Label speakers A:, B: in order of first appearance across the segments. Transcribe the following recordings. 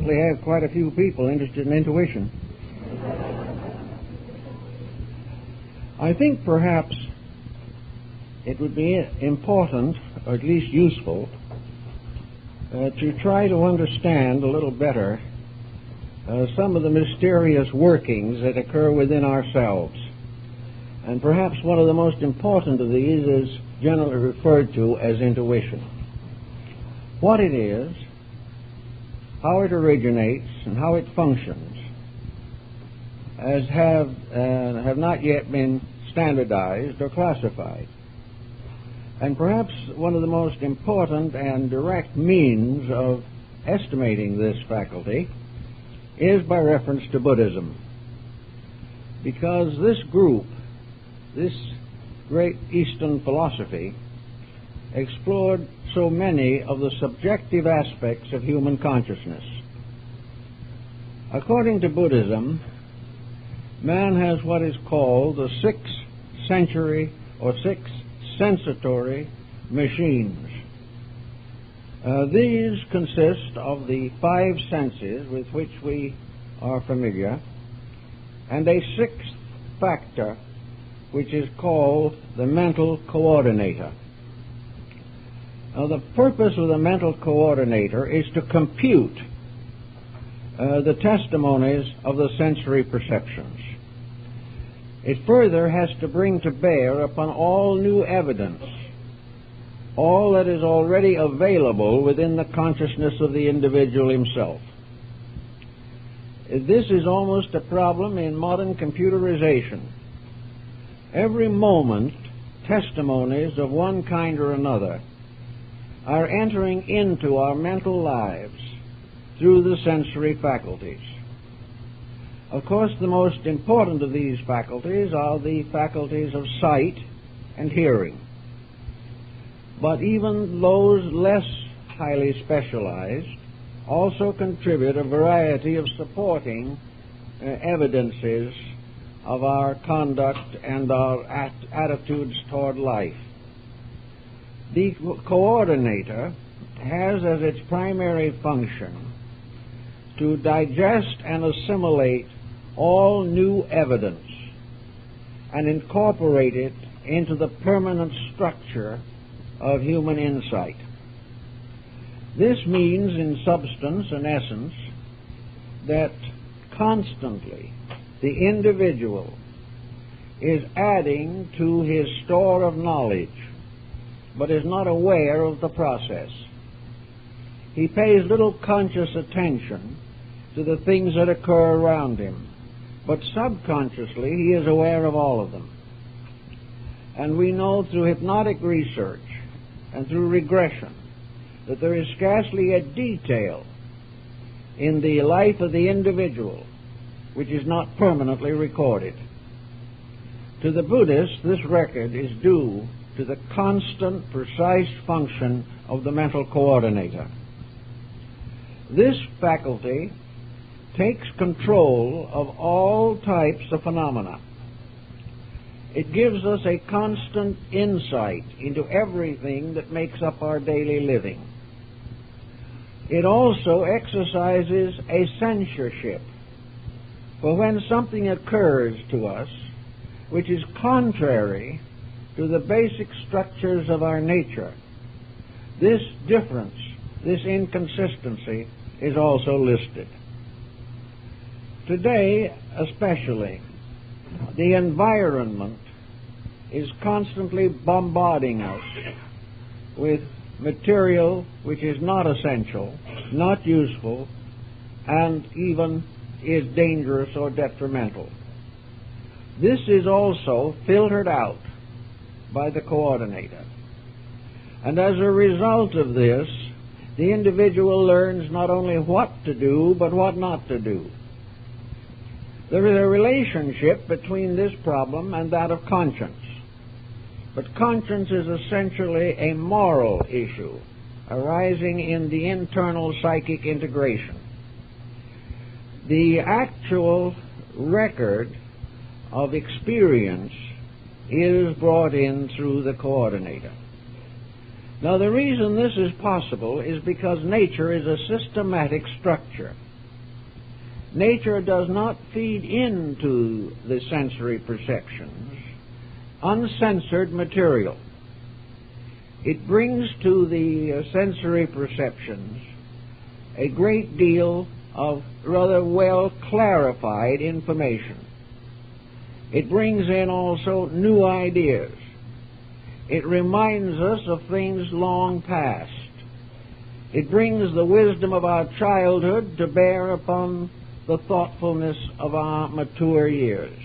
A: evidently have quite a few people interested in intuition. I think perhaps it would be important, or at least useful, to try to understand a little better some of the mysterious workings that occur within ourselves. And perhaps one of the most important of these is generally referred to as intuition. What it is, how it originates, and how it functions, as have not yet been standardized or classified. And perhaps one of the most important and direct means of estimating this faculty is by reference to Buddhism. Because this group, this great Eastern philosophy, explored so many of the subjective aspects of human consciousness. According to Buddhism, man has what is called the six sensory or six sensatory machines. These consist of the five senses with which we are familiar, and a sixth factor which is called the mental coordinator. Now, the purpose of the mental coordinator is to compute the testimonies of the sensory perceptions. It further has to bring to bear upon all new evidence, all that is already available within the consciousness of the individual himself. This is almost a problem in modern computerization. Every moment, testimonies of one kind or another are entering into our mental lives through the sensory faculties. Of course, the most important of these faculties are the faculties of sight and hearing. But even those less highly specialized also contribute a variety of supporting evidences of our conduct and our attitudes toward life. The coordinator has as its primary function to digest and assimilate all new evidence and incorporate it into the permanent structure of human insight. This means, in substance and essence, that constantly the individual is adding to his store of knowledge, but is not aware of the process. He pays little conscious attention to the things that occur around him, but subconsciously he is aware of all of them. And we know through hypnotic research and through regression that there is scarcely a detail in the life of the individual which is not permanently recorded. To the Buddhists, this record is due to the constant, precise function of the mental coordinator. This faculty takes control of all types of phenomena. It gives us a constant insight into everything that makes up our daily living. It also exercises a censorship. For when something occurs to us which is contrary to the basic structures of our nature, this difference, this inconsistency, is also listed. Today, especially, the environment is constantly bombarding us with material which is not essential, not useful, and even is dangerous or detrimental. This is also filtered out by the coordinator. And as a result of this, the individual learns not only what to do, but what not to do. There is a relationship between this problem and that of conscience. But conscience is essentially a moral issue arising in the internal psychic integration. The actual record of experience is brought in through the coordinator. Now, the reason this is possible is because nature is a systematic structure. Nature does not feed into the sensory perceptions uncensored material. It brings to the sensory perceptions a great deal of rather well clarified information. It brings in also new ideas. It reminds us of things long past. It brings the wisdom of our childhood to bear upon the thoughtfulness of our mature years.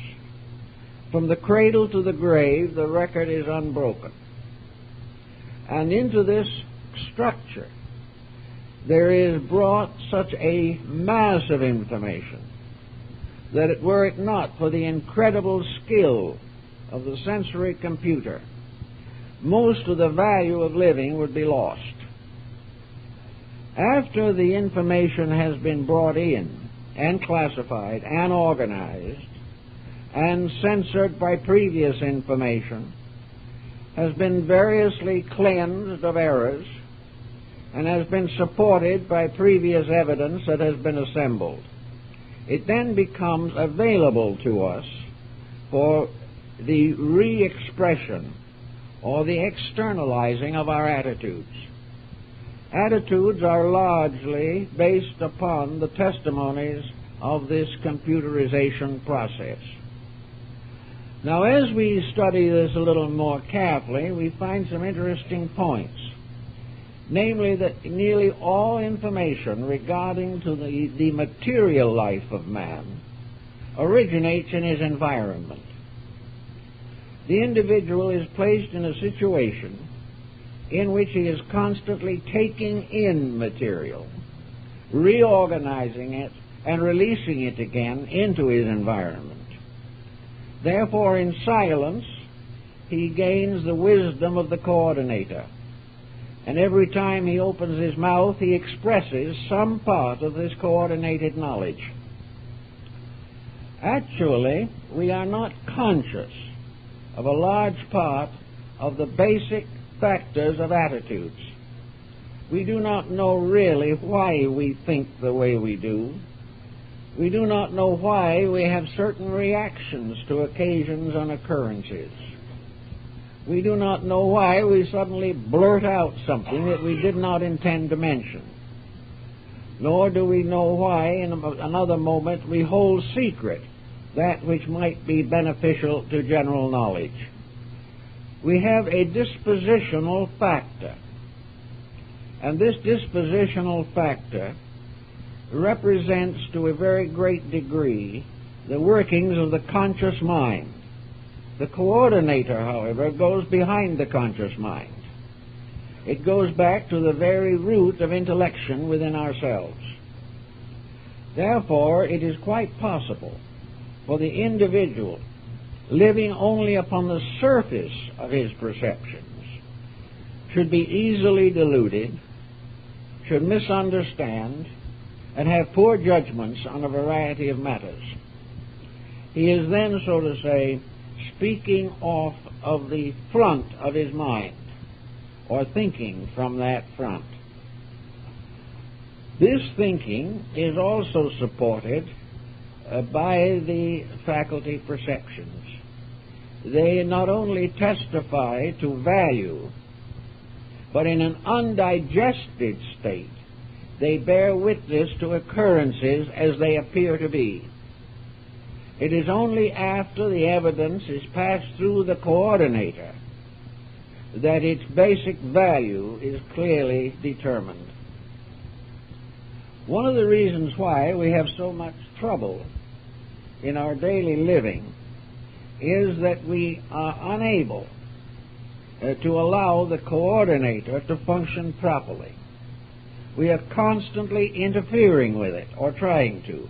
A: From the cradle to the grave, the record is unbroken. And into this structure, there is brought such a mass of information that were it not for the incredible skill of the sensory computer, most of the value of living would be lost. After the information has been brought in and classified and organized and censored by previous information, has been variously cleansed of errors, and has been supported by previous evidence that has been assembled, it then becomes available to us for the re-expression or the externalizing of our attitudes. Attitudes are largely based upon the testimonies of this computerization process. Now, as we study this a little more carefully, we find some interesting points. Namely, that nearly all information regarding to the material life of man originates in his environment. The individual is placed in a situation in which he is constantly taking in material, reorganizing it, and releasing it again into his environment. Therefore, in silence, he gains the wisdom of the coordinator. And every time he opens his mouth, he expresses some part of this coordinated knowledge. Actually, we are not conscious of a large part of the basic factors of attitudes. We do not know really why we think the way we do. We do not know why we have certain reactions to occasions and occurrences. We do not know why we suddenly blurt out something that we did not intend to mention. Nor do we know why in another moment we hold secret that which might be beneficial to general knowledge. We have a dispositional factor. And this dispositional factor represents to a very great degree the workings of the conscious mind. The coordinator, however, goes behind the conscious mind. It goes back to the very root of intellection within ourselves. Therefore, it is quite possible for the individual living only upon the surface of his perceptions should be easily deluded, should misunderstand, and have poor judgments on a variety of matters. He is then, so to say, speaking off of the front of his mind, or thinking from that front. This thinking is also supported by the faculty perceptions. They not only testify to value, but in an undigested state, they bear witness to occurrences as they appear to be. It is only after the evidence is passed through the coordinator that its basic value is clearly determined. One of the reasons why we have so much trouble in our daily living is that we are unable to allow the coordinator to function properly. We are constantly interfering with it, or trying to.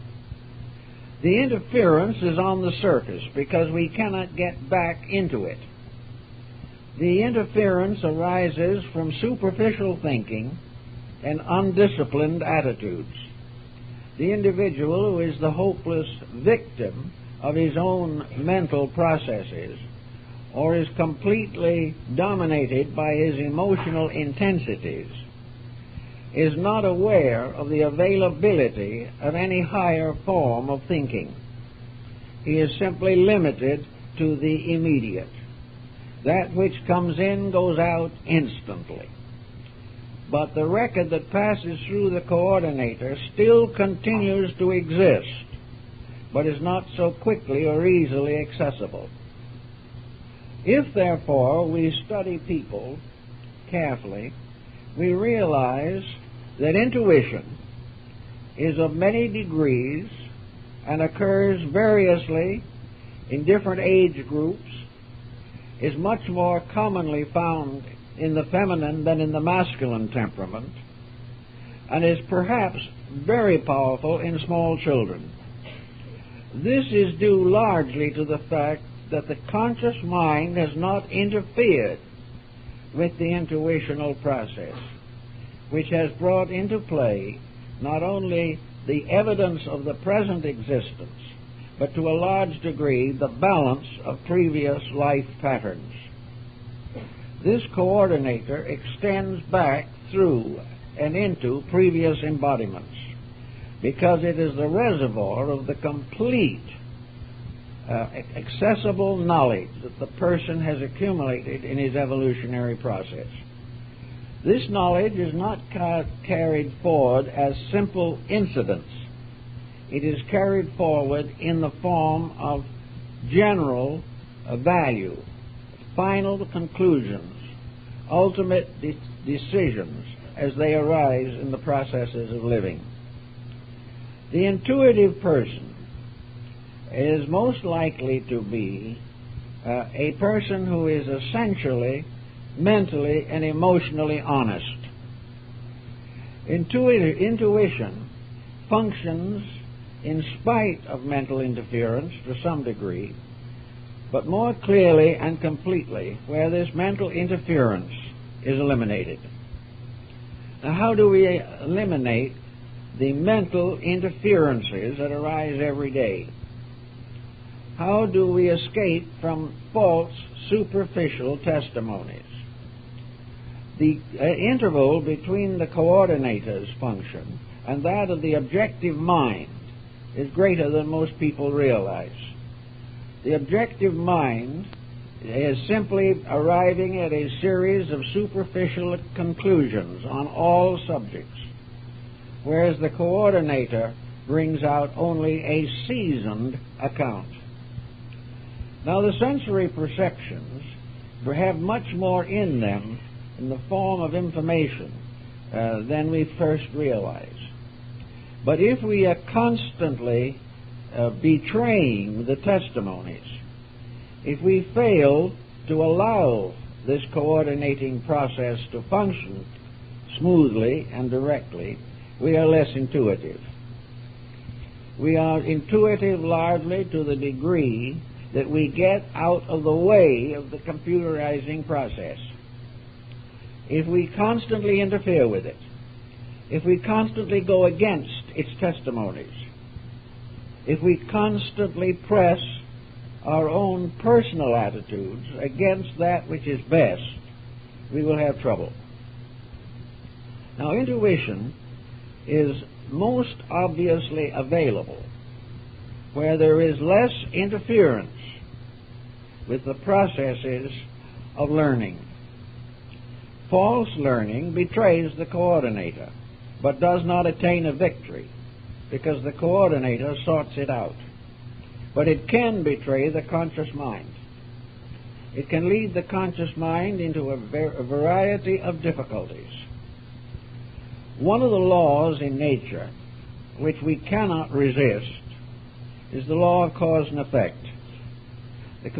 A: The interference is on the surface because we cannot get back into it. The interference arises from superficial thinking and undisciplined attitudes. The individual who is the hopeless victim of his own mental processes, or is completely dominated by his emotional intensities, is not aware of the availability of any higher form of thinking. He is simply limited to the immediate. That which comes in goes out instantly. But the record that passes through the coordinator still continues to exist, but is not so quickly or easily accessible. If, therefore, we study people carefully, we realize that intuition is of many degrees and occurs variously in different age groups, is much more commonly found in the feminine than in the masculine temperament, and is perhaps very powerful in small children. This is due largely to the fact that the conscious mind has not interfered with the intuitional process, which has brought into play not only the evidence of the present existence, but to a large degree the balance of previous life patterns. This coordinator extends back through and into previous embodiments, because it is the reservoir of the complete accessible knowledge that the person has accumulated in his evolutionary process. This knowledge is not carried forward as simple incidents. It is carried forward in the form of general value, final conclusions, ultimate decisions as they arise in the processes of living. The intuitive person is most likely to be a person who is essentially mentally and emotionally honest. Intuition functions in spite of mental interference to some degree, but more clearly and completely where this mental interference is eliminated. Now, how do we eliminate the mental interferences that arise every day? How do we escape from false, superficial testimonies? The interval between the coordinator's function and that of the objective mind is greater than most people realize. The objective mind is simply arriving at a series of superficial conclusions on all subjects, whereas the coordinator brings out only a seasoned account. Now, the sensory perceptions have much more in them in the form of information than we first realize. But if we are constantly betraying the testimonies, if we fail to allow this coordinating process to function smoothly and directly, we are less intuitive. We are intuitive largely to the degree that we get out of the way of the computerizing process. If we constantly interfere with it, if we constantly go against its testimonies, if we constantly press our own personal attitudes against that which is best, we will have trouble. Now, intuition is most obviously available where there is less interference with the processes of learning. False learning betrays the coordinator, but does not attain a victory, because the coordinator sorts it out. But it can betray the conscious mind. It can lead the conscious mind into a variety of difficulties. One of the laws in nature which we cannot resist is the law of cause and effect. The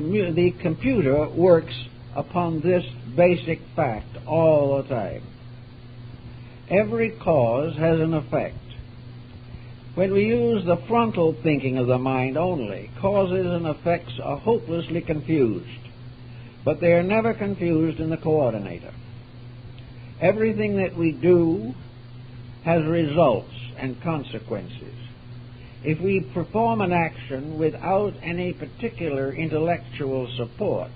A: computer works upon this basic fact all the time. Every cause has an effect. When we use the frontal thinking of the mind only, causes and effects are hopelessly confused, but they are never confused in the coordinator. Everything that we do has results and consequences. If we perform an action without any particular intellectual support,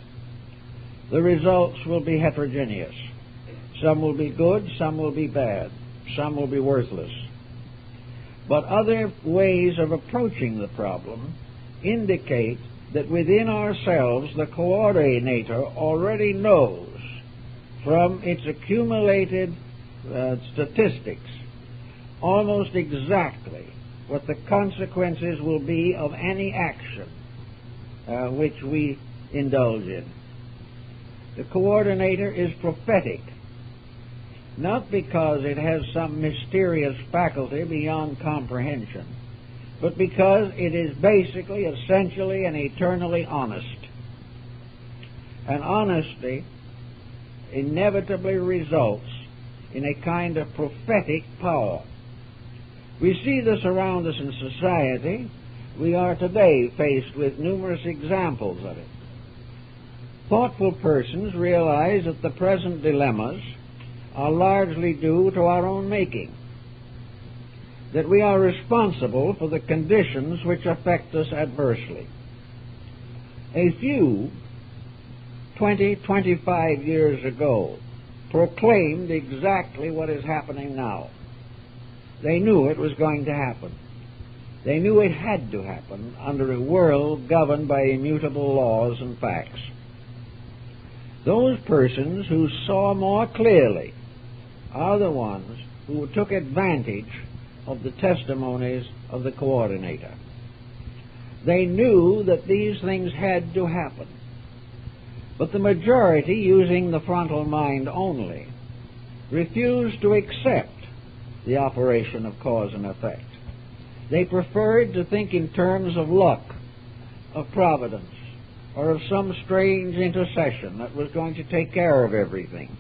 A: the results will be heterogeneous. Some will be good, some will be bad. some will be worthless. But other ways of approaching the problem indicate that within ourselves the coordinator already knows from its accumulated statistics almost exactly what the consequences will be of any action which we indulge in. The coordinator is prophetic, not because it has some mysterious faculty beyond comprehension, but because it is basically, essentially, and eternally honest. And honesty inevitably results in a kind of prophetic power. We see this around us in society. We are today faced with numerous examples of it. Thoughtful persons realize that the present dilemmas are largely due to our own making, that we are responsible for the conditions which affect us adversely. A few, 20, 25 years ago, proclaimed exactly what is happening now. They knew it was going to happen. They knew it had to happen under a world governed by immutable laws and facts. Those persons who saw more clearly are the ones who took advantage of the testimonies of the coordinator. They knew that these things had to happen. But the majority, using the frontal mind only, refused to accept the operation of cause and effect. They preferred to think in terms of luck, of providence, or of some strange intercession that was going to take care of everything,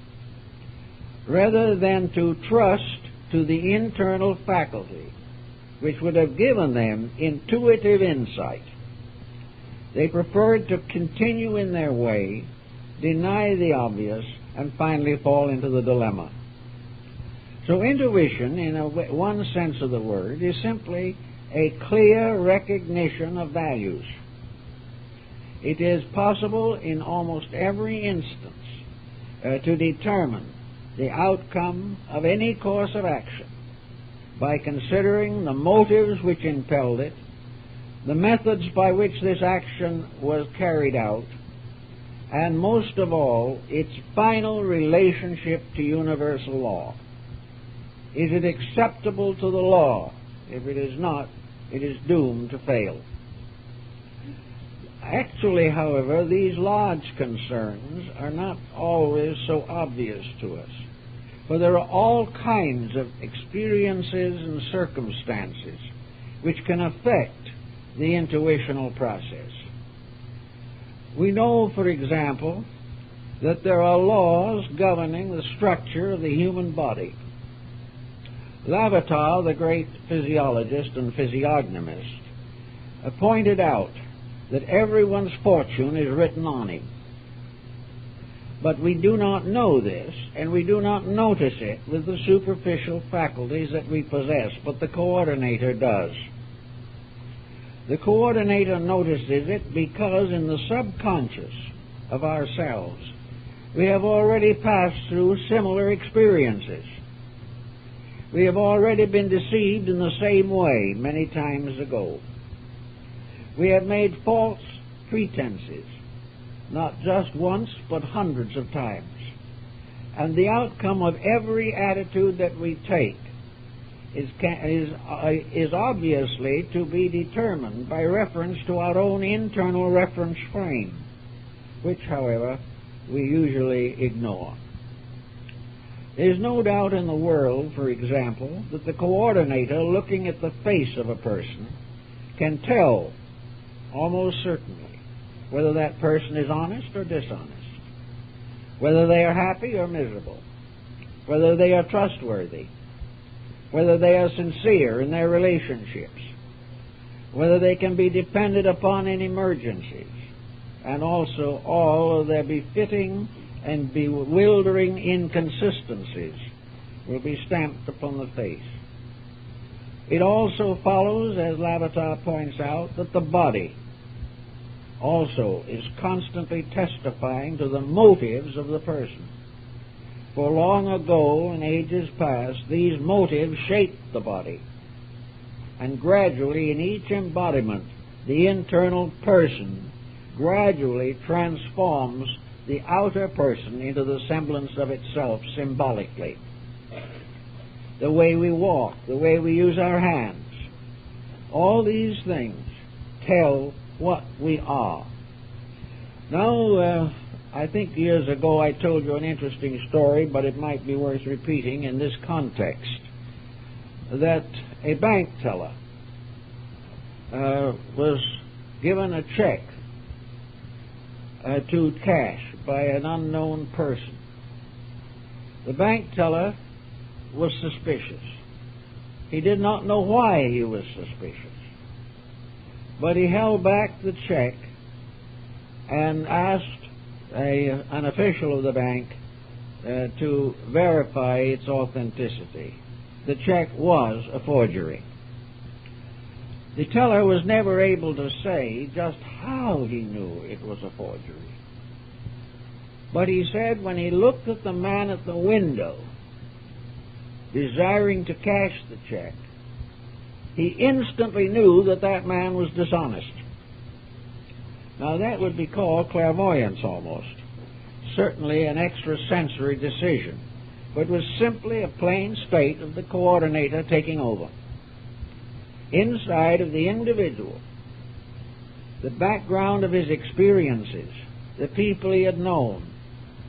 A: rather than to trust to the internal faculty which would have given them intuitive insight. They preferred to continue in their way, deny the obvious, and finally fall into the dilemma. So intuition, in one sense of the word, is simply a clear recognition of values. It is possible in almost every instance to determine the outcome of any course of action by considering the motives which impelled it, the methods by which this action was carried out, and most of all, its final relationship to universal law. Is it acceptable to the law? If it is not, it is doomed to fail. Actually, however, these large concerns are not always so obvious to us, for there are all kinds of experiences and circumstances which can affect the intuitional process. We know, for example, that there are laws governing the structure of the human body. Lavater, the great physiologist and physiognomist, pointed out that everyone's fortune is written on him. But we do not know this, and we do not notice it with the superficial faculties that we possess, but the coordinator does. The coordinator notices it because in the subconscious of ourselves we have already passed through similar experiences. We have already been deceived in the same way many times ago. We have made false pretenses, not just once, but hundreds of times. And the outcome of every attitude that we take is obviously to be determined by reference to our own internal reference frame, which, however, we usually ignore. There is no doubt in the world, for example, that the coordinator, looking at the face of a person, can tell almost certainly whether that person is honest or dishonest, whether they are happy or miserable, whether they are trustworthy, whether they are sincere in their relationships, whether they can be depended upon in emergencies, and also all of their befitting and bewildering inconsistencies will be stamped upon the face. It also follows, as Lavater points out, that the body also is constantly testifying to the motives of the person. For long ago, in ages past, these motives shaped the body. And gradually, in each embodiment, the internal person gradually transforms the outer person into the semblance of itself symbolically. The way we walk, the way we use our hands, all these things tell what we are. Now, I think years ago I told you an interesting story, but it might be worth repeating in this context, that a bank teller was given a check to cash by an unknown person. The bank teller was suspicious. He did not know why he was suspicious, but he held back the check and asked an official of the bank to verify its authenticity. The check was a forgery. The teller was never able to say just how he knew it was a forgery. But he said when he looked at the man at the window, desiring to cash the check, he instantly knew that that man was dishonest. Now that would be called clairvoyance almost. Certainly an extrasensory decision, but was simply a plain state of the coordinator taking over. Inside of the individual, the background of his experiences, the people he had known,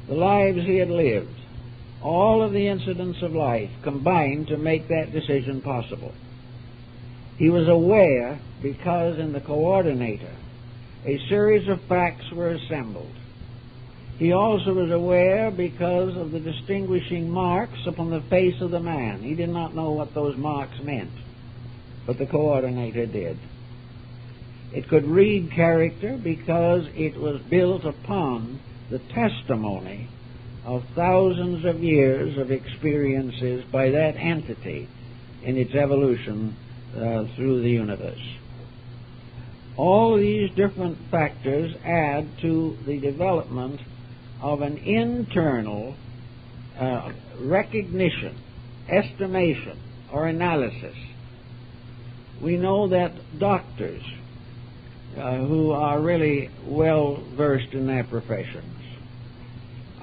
A: the lives he had lived, all of the incidents of life combined to make that decision possible. He was aware because in the coordinator a series of facts were assembled. He also was aware because of the distinguishing marks upon the face of the man. He did not know what those marks meant, but the coordinator did. It could read character because it was built upon the testimony of thousands of years of experiences by that entity in its evolution through the universe. All these different factors add to the development of an internal recognition, estimation, or analysis. We know that doctors who are really well versed in their professions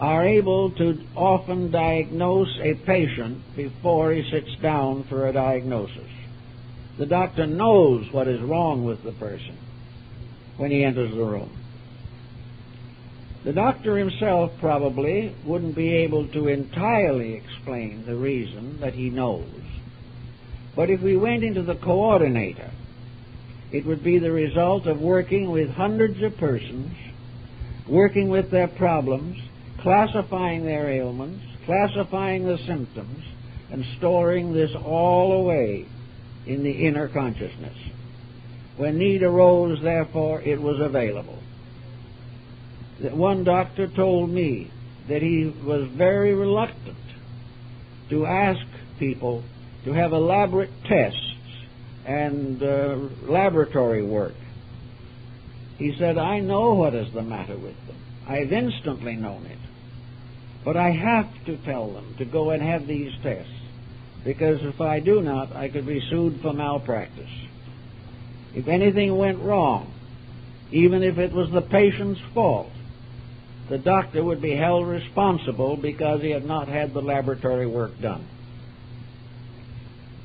A: are able to often diagnose a patient before he sits down for a diagnosis. The doctor knows what is wrong with the person when he enters the room. The doctor himself probably wouldn't be able to entirely explain the reason that he knows. But if we went into the coordinator, it would be the result of working with hundreds of persons, working with their problems, classifying their ailments, classifying the symptoms, and storing this all away in the inner consciousness. When need arose, therefore, it was available. One doctor told me that he was very reluctant to ask people to have elaborate tests and laboratory work. He said, I know what is the matter with them. I've instantly known it. But I have to tell them to go and have these tests, because if I do not, I could be sued for malpractice. If anything went wrong, even if it was the patient's fault, the doctor would be held responsible because he had not had the laboratory work done.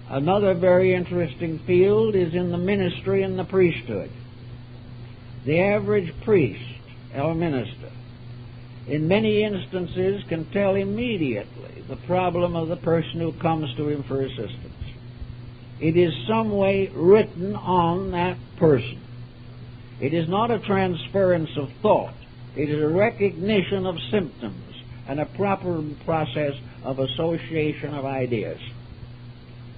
A: Another very interesting field is in the ministry and the priesthood. The average priest or minister, in many instances, can tell immediately the problem of the person who comes to him for assistance. It is some way written on that person. It is not a transference of thought. It is a recognition of symptoms and a proper process of association of ideas.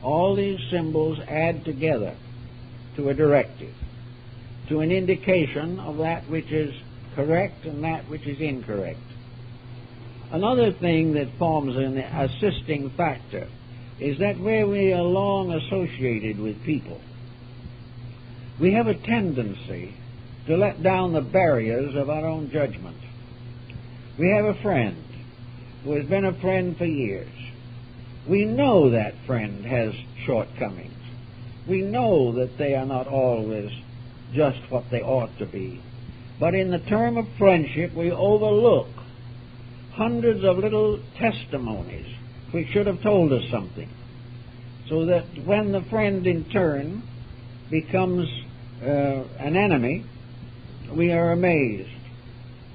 A: All these symbols add together to a directive, to an indication of that which is correct and that which is incorrect. Another thing that forms an assisting factor is that where we are long associated with people, we have a tendency to let down the barriers of our own judgment. We have a friend, who has been a friend for years. We know that friend has shortcomings. We know that they are not always just what they ought to be. But in the term of friendship, we overlook hundreds of little testimonies which should have told us something, so that when the friend in turn becomes an enemy, we are amazed,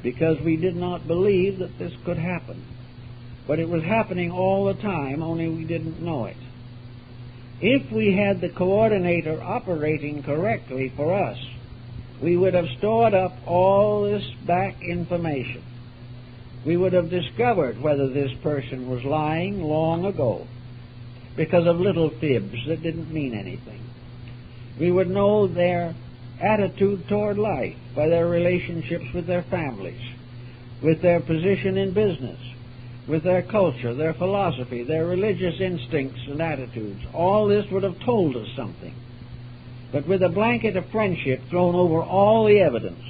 A: because we did not believe that this could happen. But it was happening all the time, only we didn't know it. If we had the coordinator operating correctly for us, we would have stored up all this back information. We would have discovered whether this person was lying long ago because of little fibs that didn't mean anything. We would know their attitude toward life by their relationships with their families, with their position in business, with their culture, their philosophy, their religious instincts and attitudes. All this would have told us something. But with a blanket of friendship thrown over all the evidence,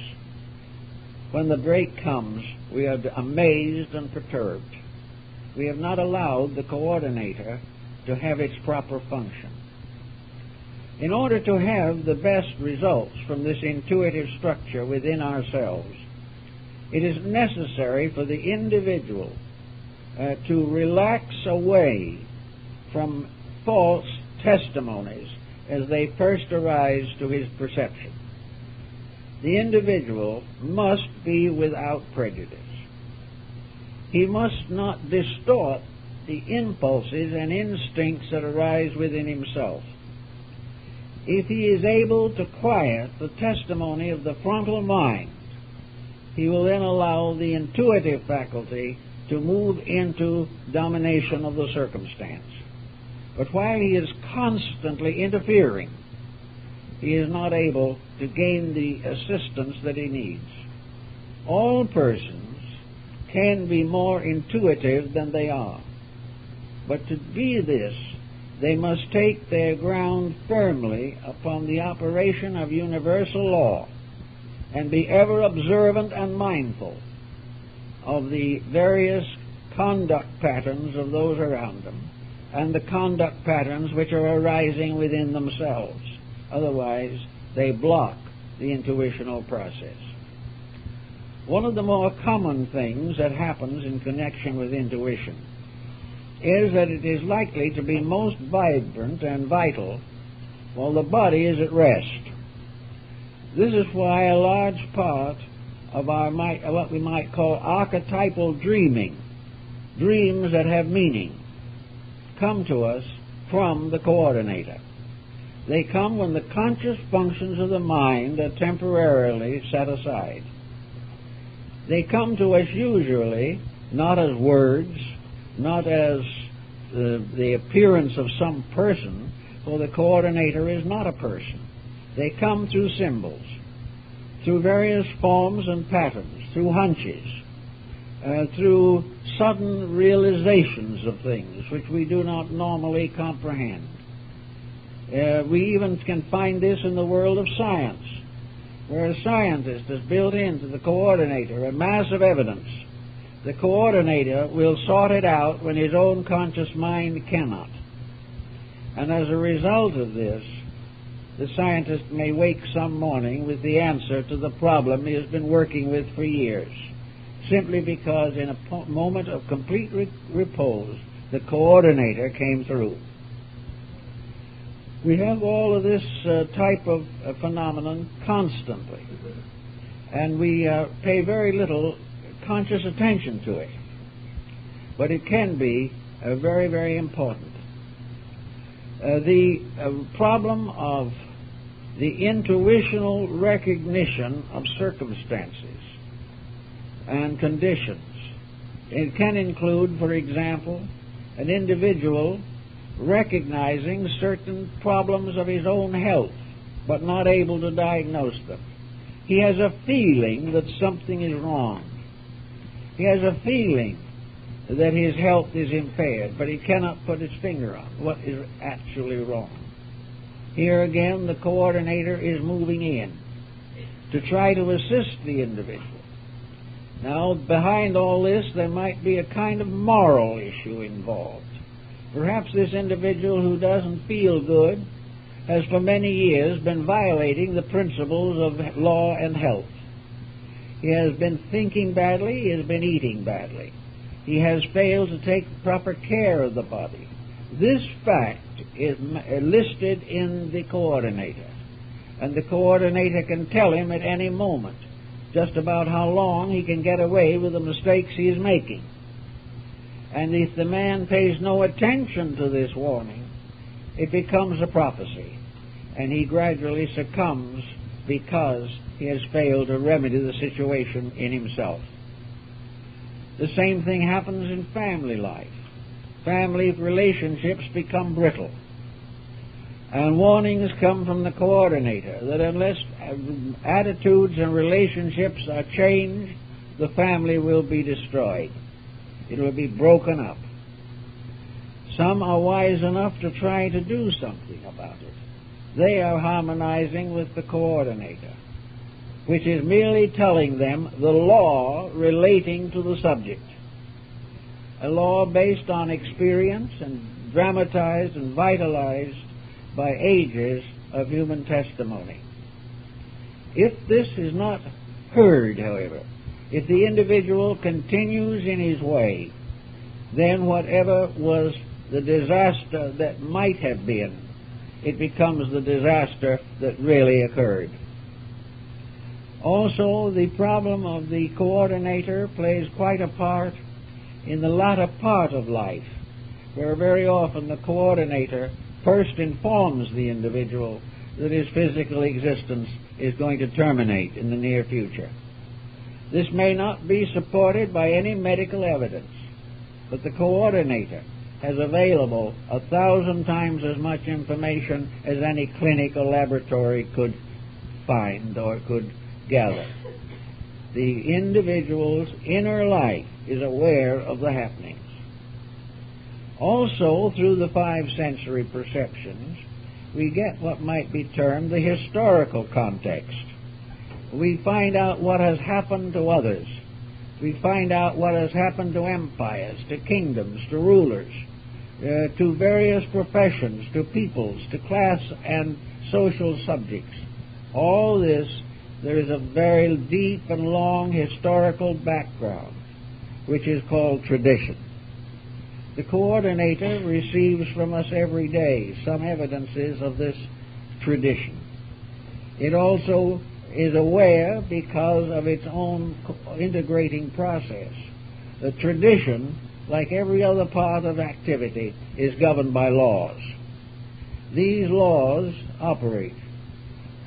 A: when the break comes, we are amazed and perturbed. We have not allowed the coordinator to have its proper function. In order to have the best results from this intuitive structure within ourselves, it is necessary for the individual to relax away from false testimonies as they first arise to his perception. The individual must be without prejudice. He must not distort the impulses and instincts that arise within himself. If he is able to quiet the testimony of the frontal mind, he will then allow the intuitive faculty to move into domination of the circumstance. But while he is constantly interfering, he is not able to gain the assistance that he needs. All persons can be more intuitive than they are. But to be this, they must take their ground firmly upon the operation of universal law and be ever observant and mindful of the various conduct patterns of those around them and the conduct patterns which are arising within themselves. Otherwise, they block the intuitional process. One of the more common things that happens in connection with intuition is that it is likely to be most vibrant and vital while the body is at rest. This is why a large part of our what we might call archetypal dreaming, dreams that have meaning, come to us from the coordinator. They come when the conscious functions of the mind are temporarily set aside. They come to us usually not as words, not as the appearance of some person, for the coordinator is not a person. They come through symbols, through various forms and patterns, through hunches, through sudden realizations of things which we do not normally comprehend. We even can find this in the world of science, where a scientist has built into the coordinator a mass of evidence. The coordinator will sort it out when his own conscious mind cannot. And as a result of this, the scientist may wake some morning with the answer to the problem he has been working with for years, simply because in a moment of complete repose, the coordinator came through. We have all of this type of phenomenon constantly, and we pay very little conscious attention to it. But it can be very, very important. The problem of the intuitional recognition of circumstances and conditions. It can include, for example, an individual recognizing certain problems of his own health, but not able to diagnose them. He has a feeling that something is wrong. He has a feeling that his health is impaired, but he cannot put his finger on what is actually wrong. Here again, the coordinator is moving in to try to assist the individual. Now, behind all this, there might be a kind of moral issue involved. Perhaps this individual who doesn't feel good has for many years been violating the principles of law and health. He has been thinking badly, he has been eating badly. He has failed to take proper care of the body. This fact is listed in the coordinator, and the coordinator can tell him at any moment just about how long he can get away with the mistakes he is making. And if the man pays no attention to this warning, it becomes a prophecy, and he gradually succumbs because he has failed to remedy the situation in himself. The same thing happens in family life. Family relationships become brittle, and warnings come from the coordinator that unless attitudes and relationships are changed, the family will be destroyed. It will be broken up. Some are wise enough to try to do something about it. They are harmonizing with the coordinator, which is merely telling them the law relating to the subject. A law based on experience and dramatized and vitalized by ages of human testimony. If this is not heard, however, if the individual continues in his way, then whatever was the disaster that might have been, it becomes the disaster that really occurred. Also, the problem of the coordinator plays quite a part in the latter part of life, where very often the coordinator first informs the individual that his physical existence is going to terminate in the near future. This may not be supported by any medical evidence, but the coordinator has available 1,000 times as much information as any clinic or laboratory could find or could gather. The individual's inner life is aware of the happenings. Also, through the five sensory perceptions, we get what might be termed the historical context. We find out what has happened to others. We find out what has happened to empires, to kingdoms, to rulers, to various professions, to peoples, to class and social subjects. All this, there is a very deep and long historical background, which is called tradition. The coordinator receives from us every day some evidences of this tradition. It also is aware, because of its own integrating process, the tradition, like every other part of activity, is governed by laws. These laws operate,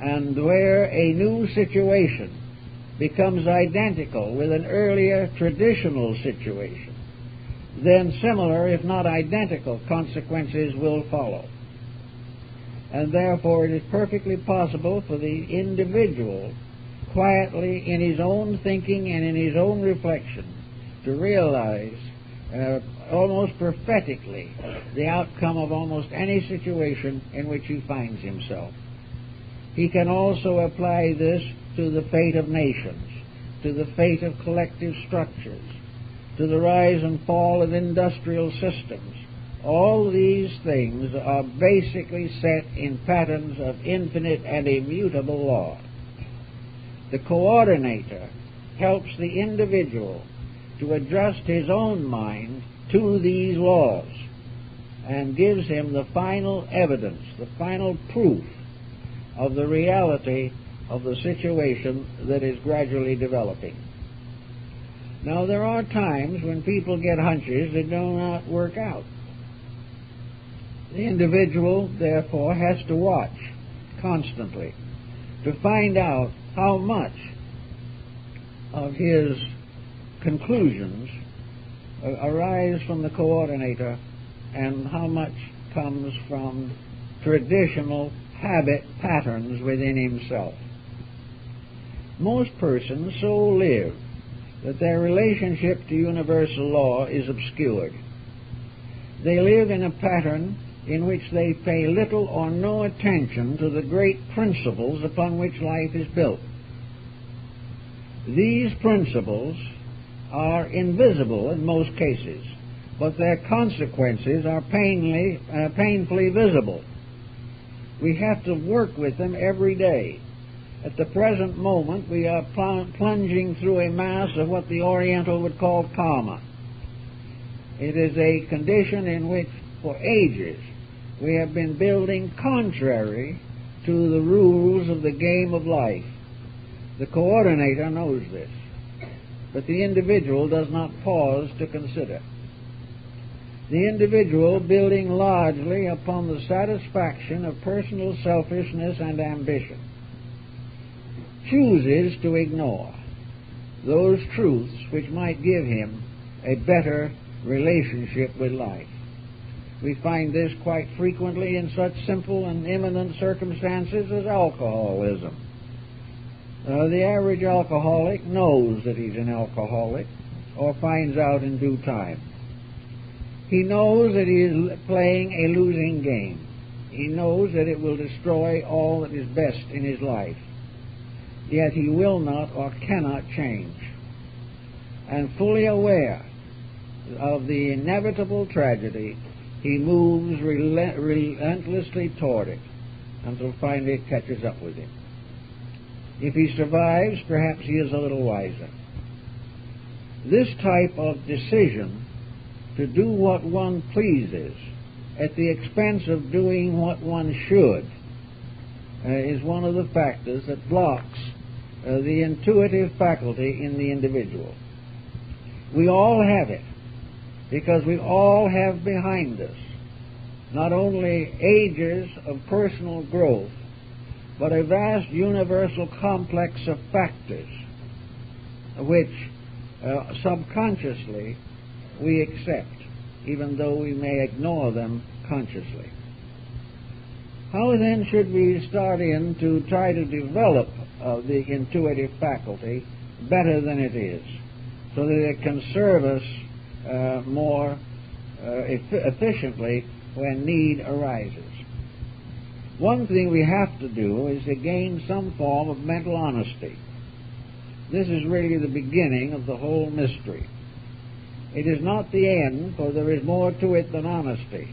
A: and where a new situation becomes identical with an earlier traditional situation, then similar, if not identical, consequences will follow. And therefore it is perfectly possible for the individual, quietly in his own thinking and in his own reflection, to realize almost prophetically the outcome of almost any situation in which he finds himself. He can also apply this to the fate of nations, to the fate of collective structures, to the rise and fall of industrial systems. All these things are basically set in patterns of infinite and immutable law. The coordinator helps the individual to adjust his own mind to these laws and gives him the final evidence, the final proof of the reality of the situation that is gradually developing. Now, there are times when people get hunches that do not work out. The individual, therefore, has to watch constantly to find out how much of his conclusions arise from the coordinator and how much comes from traditional habit patterns within himself. Most persons so live that their relationship to universal law is obscured. They live in a pattern in which they pay little or no attention to the great principles upon which life is built. These principles are invisible in most cases, but their consequences are painfully visible. We have to work with them every day. At the present moment, we are plunging through a mass of what the Oriental would call karma. It is a condition in which, for ages, we have been building contrary to the rules of the game of life. The coordinator knows this, but the individual does not pause to consider. The individual, building largely upon the satisfaction of personal selfishness and ambition, chooses to ignore those truths which might give him a better relationship with life. We find this quite frequently in such simple and imminent circumstances as alcoholism. The average alcoholic knows that he's an alcoholic, or finds out in due time. He knows that he is playing a losing game. He knows that it will destroy all that is best in his life. Yet he will not or cannot change. And fully aware of the inevitable tragedy, he moves relentlessly toward it until finally it catches up with him. If he survives, perhaps he is a little wiser. This type of decision to do what one pleases at the expense of doing what one should is one of the factors that blocks the intuitive faculty in the individual. We all have it, because we all have behind us not only ages of personal growth, but a vast universal complex of factors which subconsciously we accept, even though we may ignore them consciously. How then should we start in to try to develop the intuitive faculty better than it is, so that it can serve us more efficiently when need arises? One thing we have to do is to gain some form of mental honesty. This is really the beginning of the whole mystery. It is not the end, for there is more to it than honesty,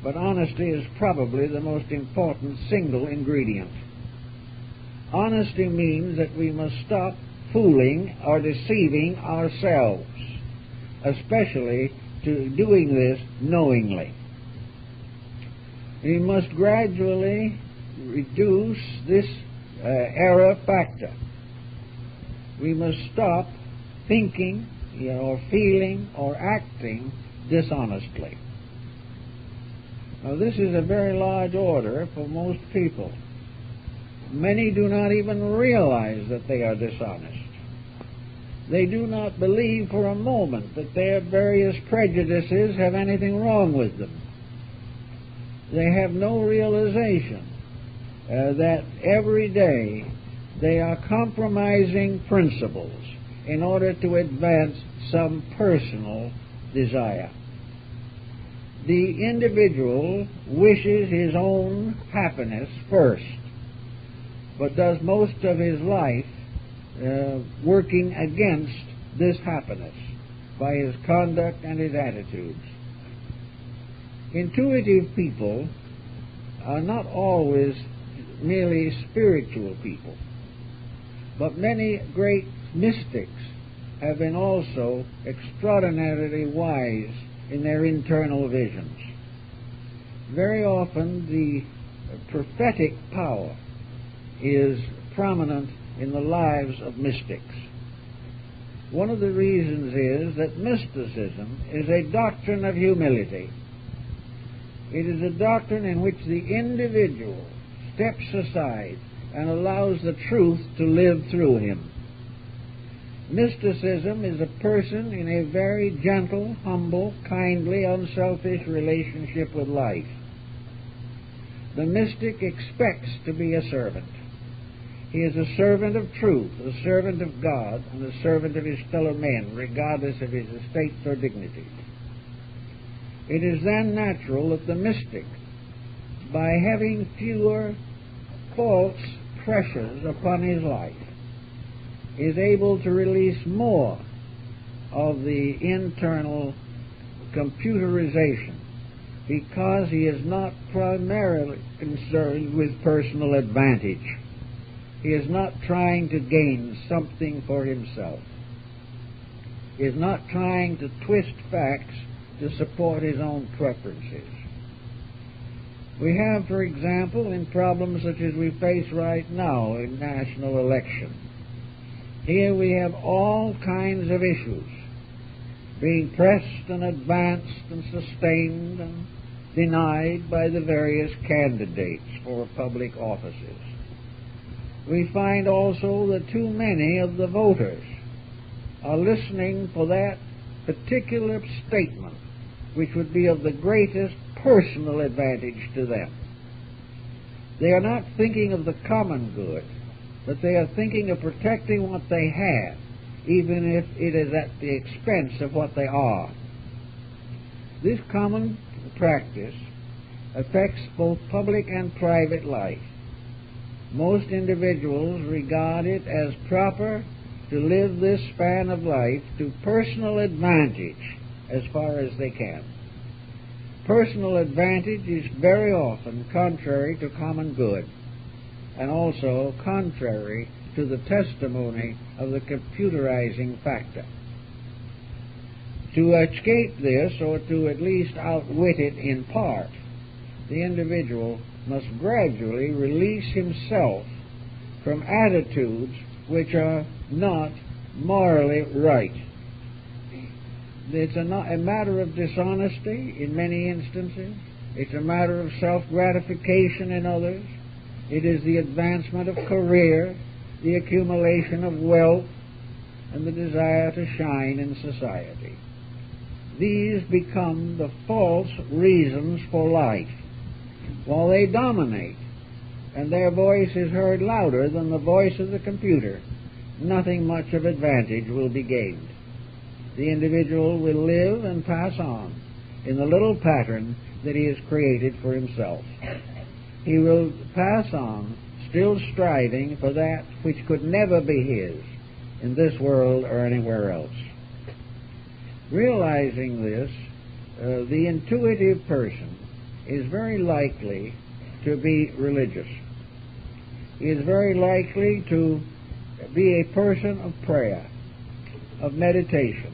A: but honesty is probably the most important single ingredient. Honesty means that we must stop fooling or deceiving ourselves, especially to doing this knowingly. We must gradually reduce this error factor. We must stop thinking or feeling or acting dishonestly. Now, this is a very large order for most people. Many do not even realize that they are dishonest. They do not believe for a moment that their various prejudices have anything wrong with them. They have no realization that every day they are compromising principles in order to advance some personal desire. The individual wishes his own happiness first, but does most of his life working against this happiness by his conduct and his attitudes. Intuitive people are not always merely spiritual people, but many great mystics have been also extraordinarily wise in their internal visions. Very often the prophetic power is prominent in the lives of mystics. One of the reasons is that mysticism is a doctrine of humility. It is a doctrine in which the individual steps aside and allows the truth to live through him. Mysticism is a person in a very gentle, humble, kindly, unselfish relationship with life. The mystic expects to be a servant. He is a servant of truth, a servant of God, and a servant of his fellow men, regardless of his estates or dignities. It is then natural that the mystic, by having fewer false pressures upon his life, is able to release more of the internal computerization, because he is not primarily concerned with personal advantage. He is not trying to gain something for himself. He is not trying to twist facts to support his own preferences. We have, for example, in problems such as we face right now in national election, here we have all kinds of issues being pressed and advanced and sustained and denied by the various candidates for public offices. We find also that too many of the voters are listening for that particular statement which would be of the greatest personal advantage to them. They are not thinking of the common good, but they are thinking of protecting what they have, even if it is at the expense of what they are. This common practice affects both public and private life. Most individuals regard it as proper to live this span of life to personal advantage as far as they can. Personal advantage is very often contrary to common good, and also contrary to the testimony of the computerizing factor. To escape this, or to at least outwit it in part, the individual must gradually release himself from attitudes which are not morally right. It's a matter of dishonesty in many instances. It's a matter of self-gratification in others. It is the advancement of career, the accumulation of wealth, and the desire to shine in society. These become the false reasons for life, while they dominate, and their voice is heard louder than the voice of the computer. Nothing much of advantage will be gained. The individual will live and pass on in the little pattern that he has created for himself. He will pass on still striving for that which could never be his in this world or anywhere else. Realizing this, the intuitive person is very likely to be religious. He is very likely to be a person of prayer, of meditation,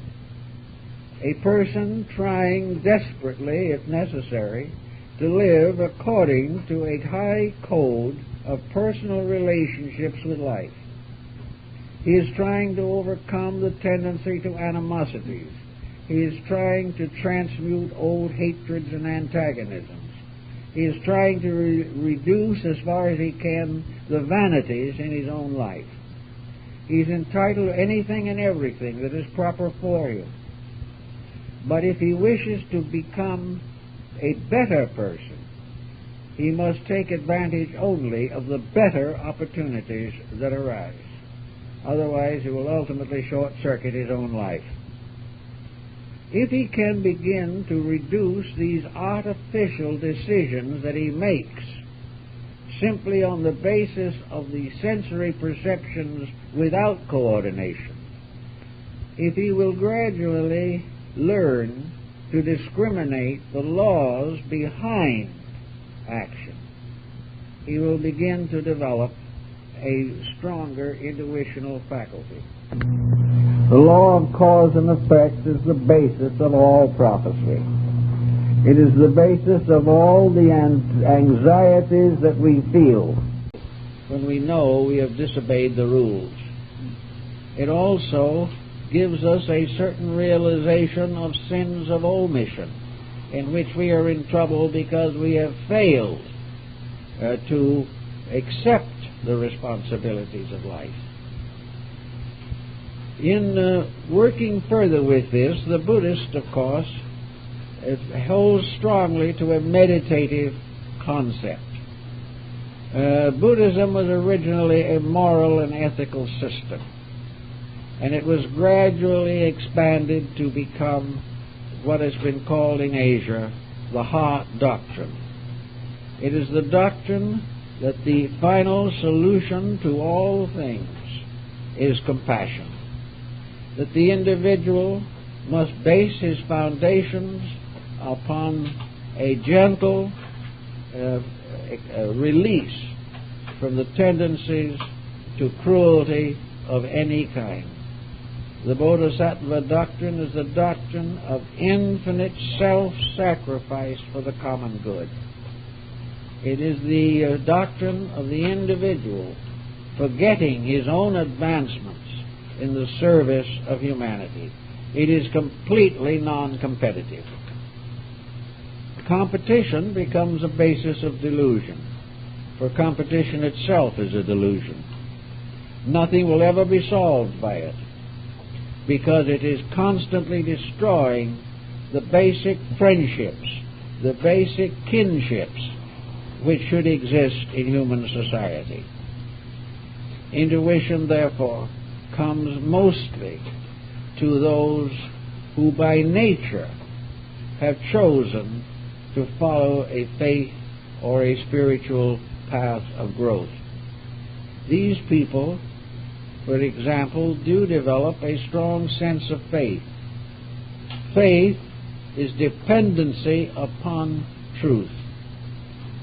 A: a person trying desperately, if necessary, to live according to a high code of personal relationships with life. He is trying to overcome the tendency to animosities. He is trying to transmute old hatreds and antagonisms. He is trying to reduce as far as he can the vanities in his own life. He is entitled to anything and everything that is proper for him. But if he wishes to become a better person, he must take advantage only of the better opportunities that arise. Otherwise, he will ultimately short-circuit his own life. If he can begin to reduce these artificial decisions that he makes simply on the basis of the sensory perceptions without coordination, if he will gradually learn to discriminate the laws behind action, he will begin to develop a stronger intuitional faculty. The law of cause and effect is the basis of all prophecy. It is the basis of all the anxieties that we feel when we know we have disobeyed the rules. It also gives us a certain realization of sins of omission, in which we are in trouble because we have failed to accept the responsibilities of life. In working further with this, the Buddhist, of course, holds strongly to a meditative concept. Buddhism was originally a moral and ethical system, and it was gradually expanded to become what has been called in Asia the heart doctrine. It is the doctrine that the final solution to all things is compassion. that the individual must base his foundations upon a gentle release from the tendencies to cruelty of any kind. The Bodhisattva doctrine is the doctrine of infinite self-sacrifice for the common good. It is the doctrine of the individual forgetting his own advancements in the service of humanity. It is completely non-competitive. Competition becomes a basis of delusion, for competition itself is a delusion. Nothing will ever be solved by it, because it is constantly destroying the basic friendships, the basic kinships which should exist in human society. Intuition, therefore, comes mostly to those who by nature have chosen to follow a faith or a spiritual path of growth. These people, for example, do develop a strong sense of faith. Faith is dependency upon truth.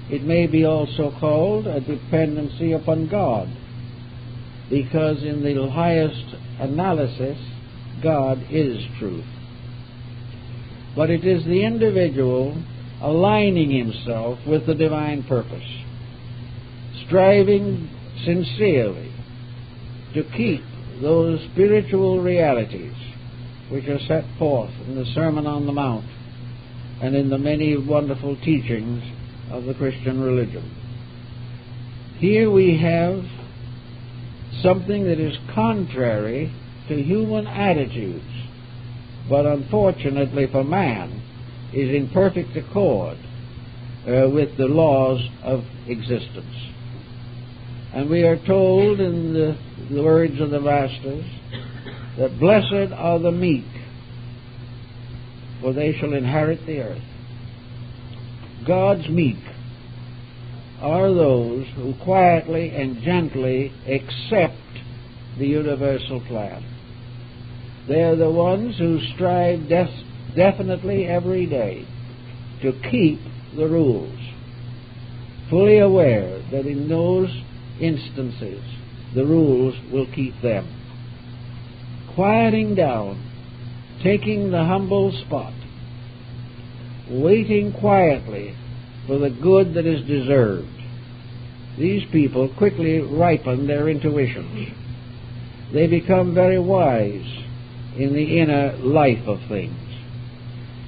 A: It may be also called a dependency upon God, because in the highest analysis, God is truth. But it is the individual aligning himself with the divine purpose, striving sincerely to keep those spiritual realities which are set forth in the Sermon on the Mount and in the many wonderful teachings of the Christian religion. Here we have something that is contrary to human attitudes, but unfortunately for man is in perfect accord with the laws of existence. And we are told in the words of the Masters that blessed are the meek, for they shall inherit the earth. God's meek are those who quietly and gently accept the universal plan. They are the ones who strive definitely every day to keep the rules, fully aware that in those instances the rules will keep them. Quieting down, taking the humble spot, waiting quietly for the good that is deserved. These people quickly ripen their intuitions. They become very wise in the inner life of things.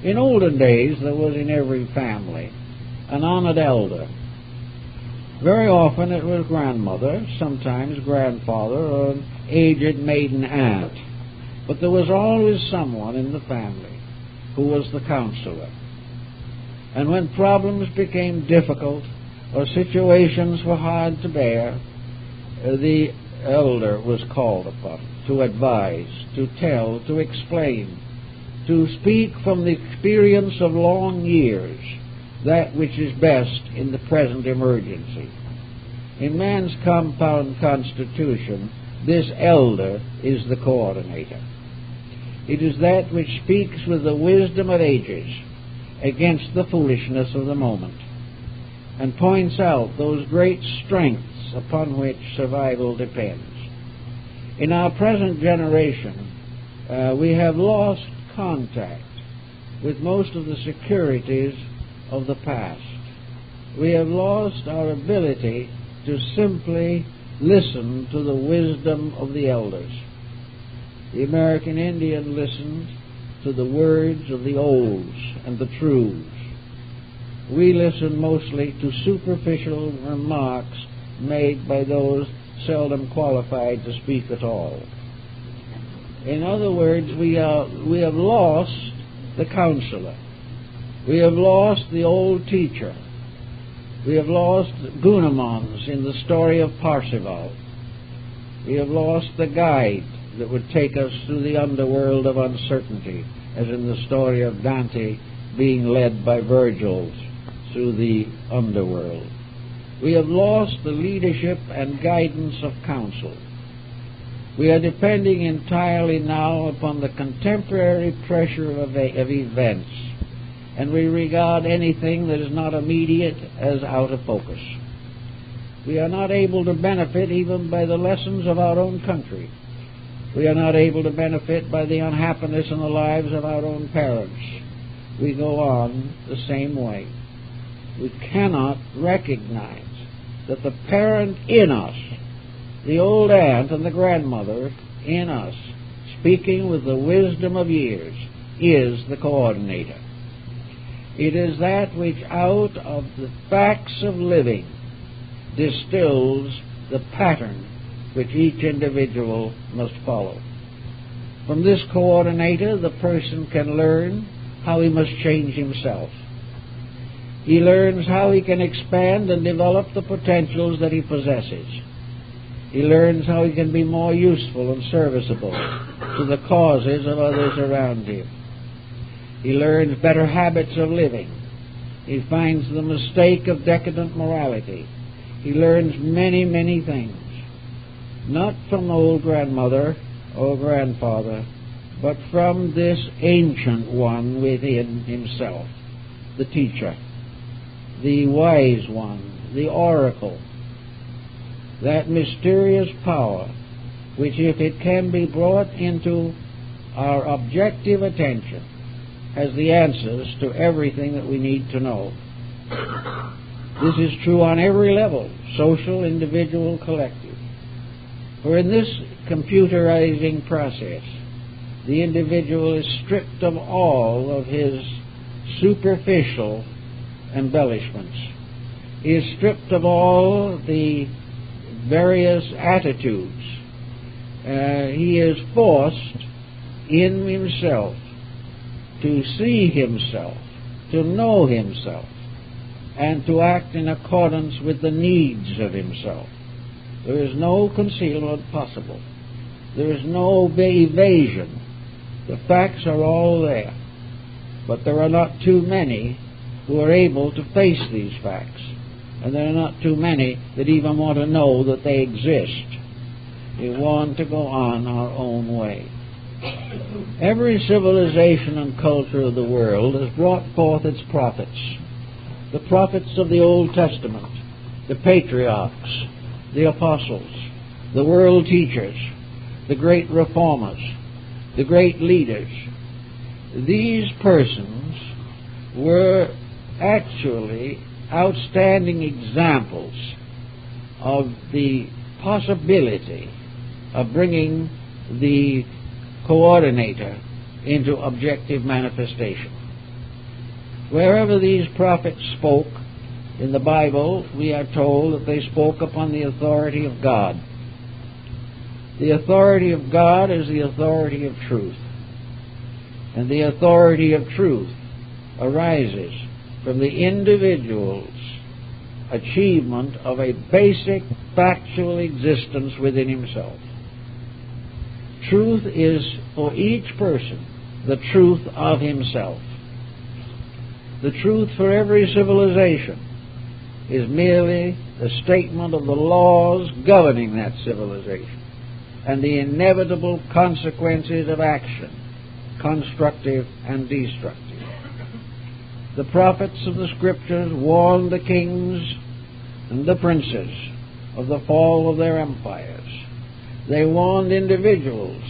A: In olden days, there was in every family an honored elder. Very often it was grandmother, sometimes grandfather, or an aged maiden aunt. But there was always someone in the family who was the counselor. And when problems became difficult or situations were hard to bear, the elder was called upon to advise, to tell, to explain, to speak from the experience of long years that which is best in the present emergency. In man's compound constitution, this elder is the coordinator. It is that which speaks with the wisdom of ages against the foolishness of the moment, and points out those great strengths upon which survival depends. In our present generation, we have lost contact with most of the securities of the past. We have lost our ability to simply listen to the wisdom of the elders. The American Indian listened to the words of the olds and the truths. We listen mostly to superficial remarks made by those seldom qualified to speak at all. In other words, we have lost the counselor. We have lost the old teacher. We have lost Gunamons in the story of Parsifal. We have lost the guide that would take us through the underworld of uncertainty, as in the story of Dante being led by Virgil through the underworld. We have lost the leadership and guidance of counsel. We are depending entirely now upon the contemporary pressure of events, and we regard anything that is not immediate as out of focus. We are not able to benefit even by the lessons of our own country. We are not able to benefit by the unhappiness in the lives of our own parents. We go on the same way. We cannot recognize that the parent in us, the old aunt and the grandmother in us, speaking with the wisdom of years, is the coordinator. It is that which out of the facts of living distills the pattern which each individual must follow. From this coordinator, the person can learn how he must change himself. He learns how he can expand and develop the potentials that he possesses. He learns how he can be more useful and serviceable to the causes of others around him. He learns better habits of living. He finds the mistake of decadent morality. He learns many, many things, not from the old grandmother or grandfather, but from this ancient one within himself, the teacher, the wise one, the oracle, that mysterious power which, if it can be brought into our objective attention, has the answers to everything that we need to know. This is true on every level, social, individual, collective. For in this computerizing process, the individual is stripped of all of his superficial embellishments. He is stripped of all the various attitudes. He is forced in himself to see himself, to know himself, and to act in accordance with the needs of himself. There is no concealment possible. There is no evasion. The facts are all there. But there are not too many who are able to face these facts. And there are not too many that even want to know that they exist. We want to go on our own way. Every civilization and culture of the world has brought forth its prophets. The prophets of the Old Testament, the patriarchs, the apostles, the world teachers, the great reformers, the great leaders. These persons were actually outstanding examples of the possibility of bringing the coordinator into objective manifestation. Wherever these prophets spoke in the Bible, we are told that they spoke upon the authority of God. The authority of God is the authority of truth. And the authority of truth arises from the individual's achievement of a basic factual existence within himself. Truth is, for each person, the truth of himself. The truth for every civilization is merely the statement of the laws governing that civilization and the inevitable consequences of action, constructive and destructive. The prophets of the Scriptures warned the kings and the princes of the fall of their empires. They warned individuals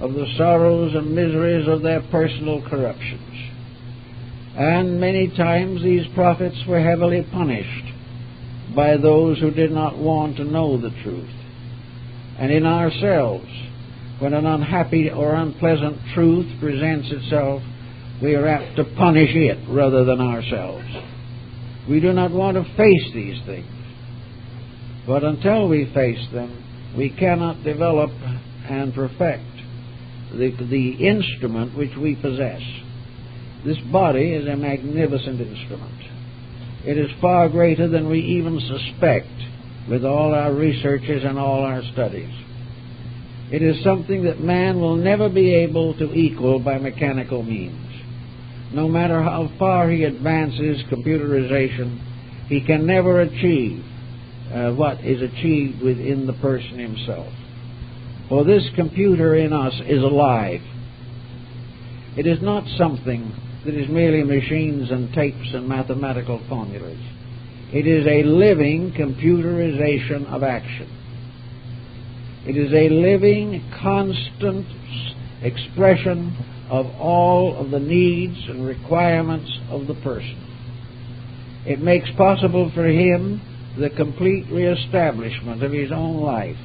A: of the sorrows and miseries of their personal corruptions. And many times these prophets were heavily punished by those who did not want to know the truth. And in ourselves, when an unhappy or unpleasant truth presents itself, we are apt to punish it rather than ourselves. We do not want to face these things. But until we face them, we cannot develop and perfect the instrument which we possess. This body is a magnificent instrument. It is far greater than we even suspect with all our researches and all our studies. It is something that man will never be able to equal by mechanical means. No matter how far he advances computerization, he can never achieve what is achieved within the person himself. For this computer in us is alive. It is not something that is merely machines and tapes and mathematical formulas. It is a living computerization of action. It is a living, constant expression of all of the needs and requirements of the person. It makes possible for him the complete reestablishment of his own life.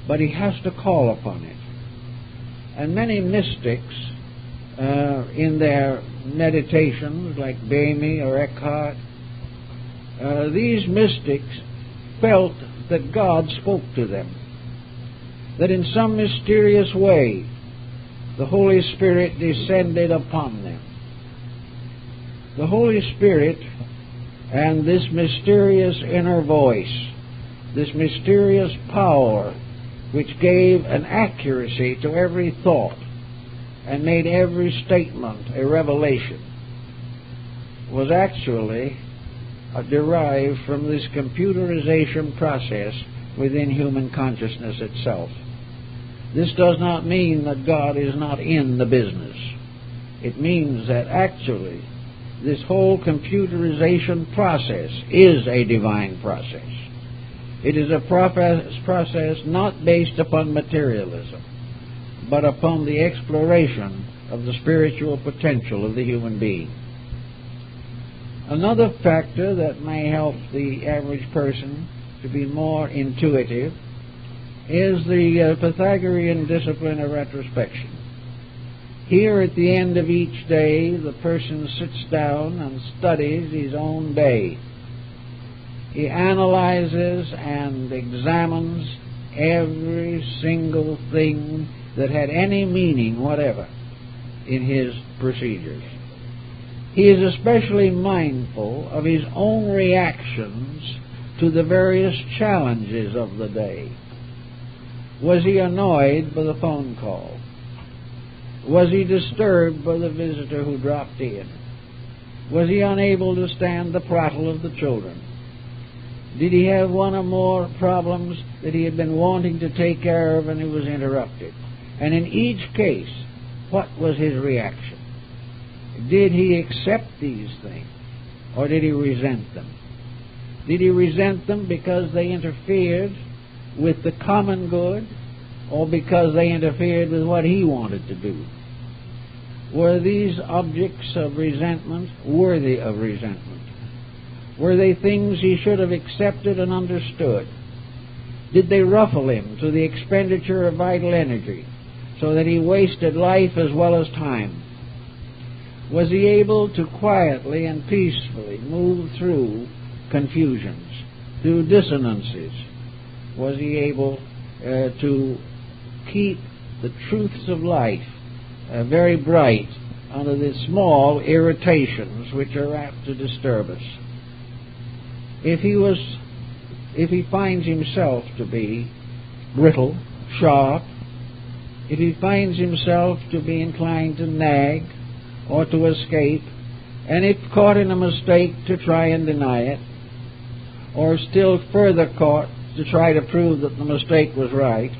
A: But he has to call upon it. And many mystics, in their meditations, like Bamey or Eckhart, these mystics felt that God spoke to them, that in some mysterious way the Holy Spirit descended upon them. The Holy Spirit and this mysterious inner voice, this mysterious power which gave an accuracy to every thought and made every statement a revelation, was actually derived from this computerization process within human consciousness itself. This does not mean that God is not in the business. It means that actually this whole computerization process is a divine process. It is a process not based upon materialism, but upon the exploration of the spiritual potential of the human being. Another factor that may help the average person to be more intuitive is the Pythagorean discipline of retrospection. Here at the end of each day, the person sits down and studies his own day. He analyzes and examines every single thing that had any meaning whatever in his procedures. He is especially mindful of his own reactions to the various challenges of the day. Was he annoyed by the phone call? Was he disturbed by the visitor who dropped in? Was he unable to stand the prattle of the children? Did he have one or more problems that he had been wanting to take care of and he was interrupted? And in each case, what was his reaction? Did he accept these things, or did he resent them? Did he resent them because they interfered with the common good, or because they interfered with what he wanted to do? Were these objects of resentment worthy of resentment? Were they things he should have accepted and understood? Did they ruffle him to the expenditure of vital energy so that he wasted life as well as time? Was he able to quietly and peacefully move through confusions, through dissonances? Was he able to keep the truths of life very bright under the small irritations which are apt to disturb us? If he finds himself to be brittle, sharp, if he finds himself to be inclined to nag or to escape, and if caught in a mistake to try and deny it, or still further caught to try to prove that the mistake was right,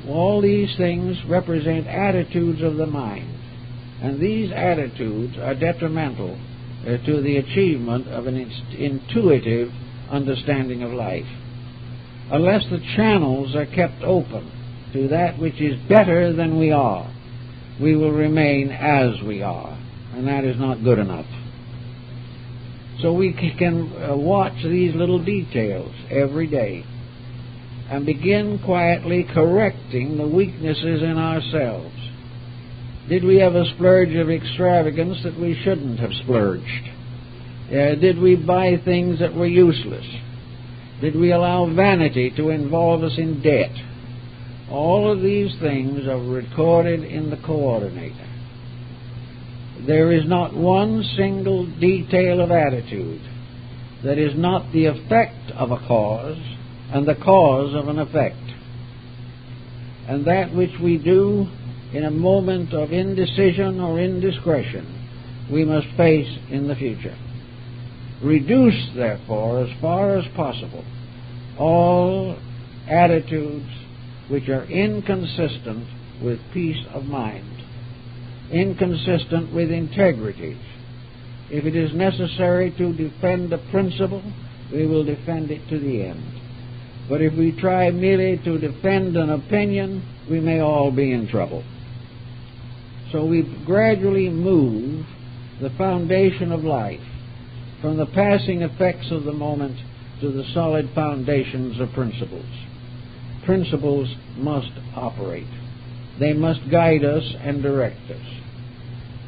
A: all these things represent attitudes of the mind, and these attitudes are detrimental to the achievement of an intuitive understanding of life. Unless the channels are kept open to that which is better than we are, we will remain as we are, and that is not good enough. So we can watch these little details every day and begin quietly correcting the weaknesses in ourselves. Did we have a splurge of extravagance that we shouldn't have splurged? Did we buy things that were useless? Did we allow vanity to involve us in debt? All of these things are recorded in the coordinator. There is not one single detail of attitude that is not the effect of a cause and the cause of an effect. And that which we do in a moment of indecision or indiscretion, we must face in the future. Reduce, therefore, as far as possible, all attitudes which are inconsistent with peace of mind, inconsistent with integrity. If it is necessary to defend a principle, we will defend it to the end. But if we try merely to defend an opinion, we may all be in trouble. So we gradually move the foundation of life from the passing effects of the moment to the solid foundations of principles. Principles must operate. They must guide us and direct us.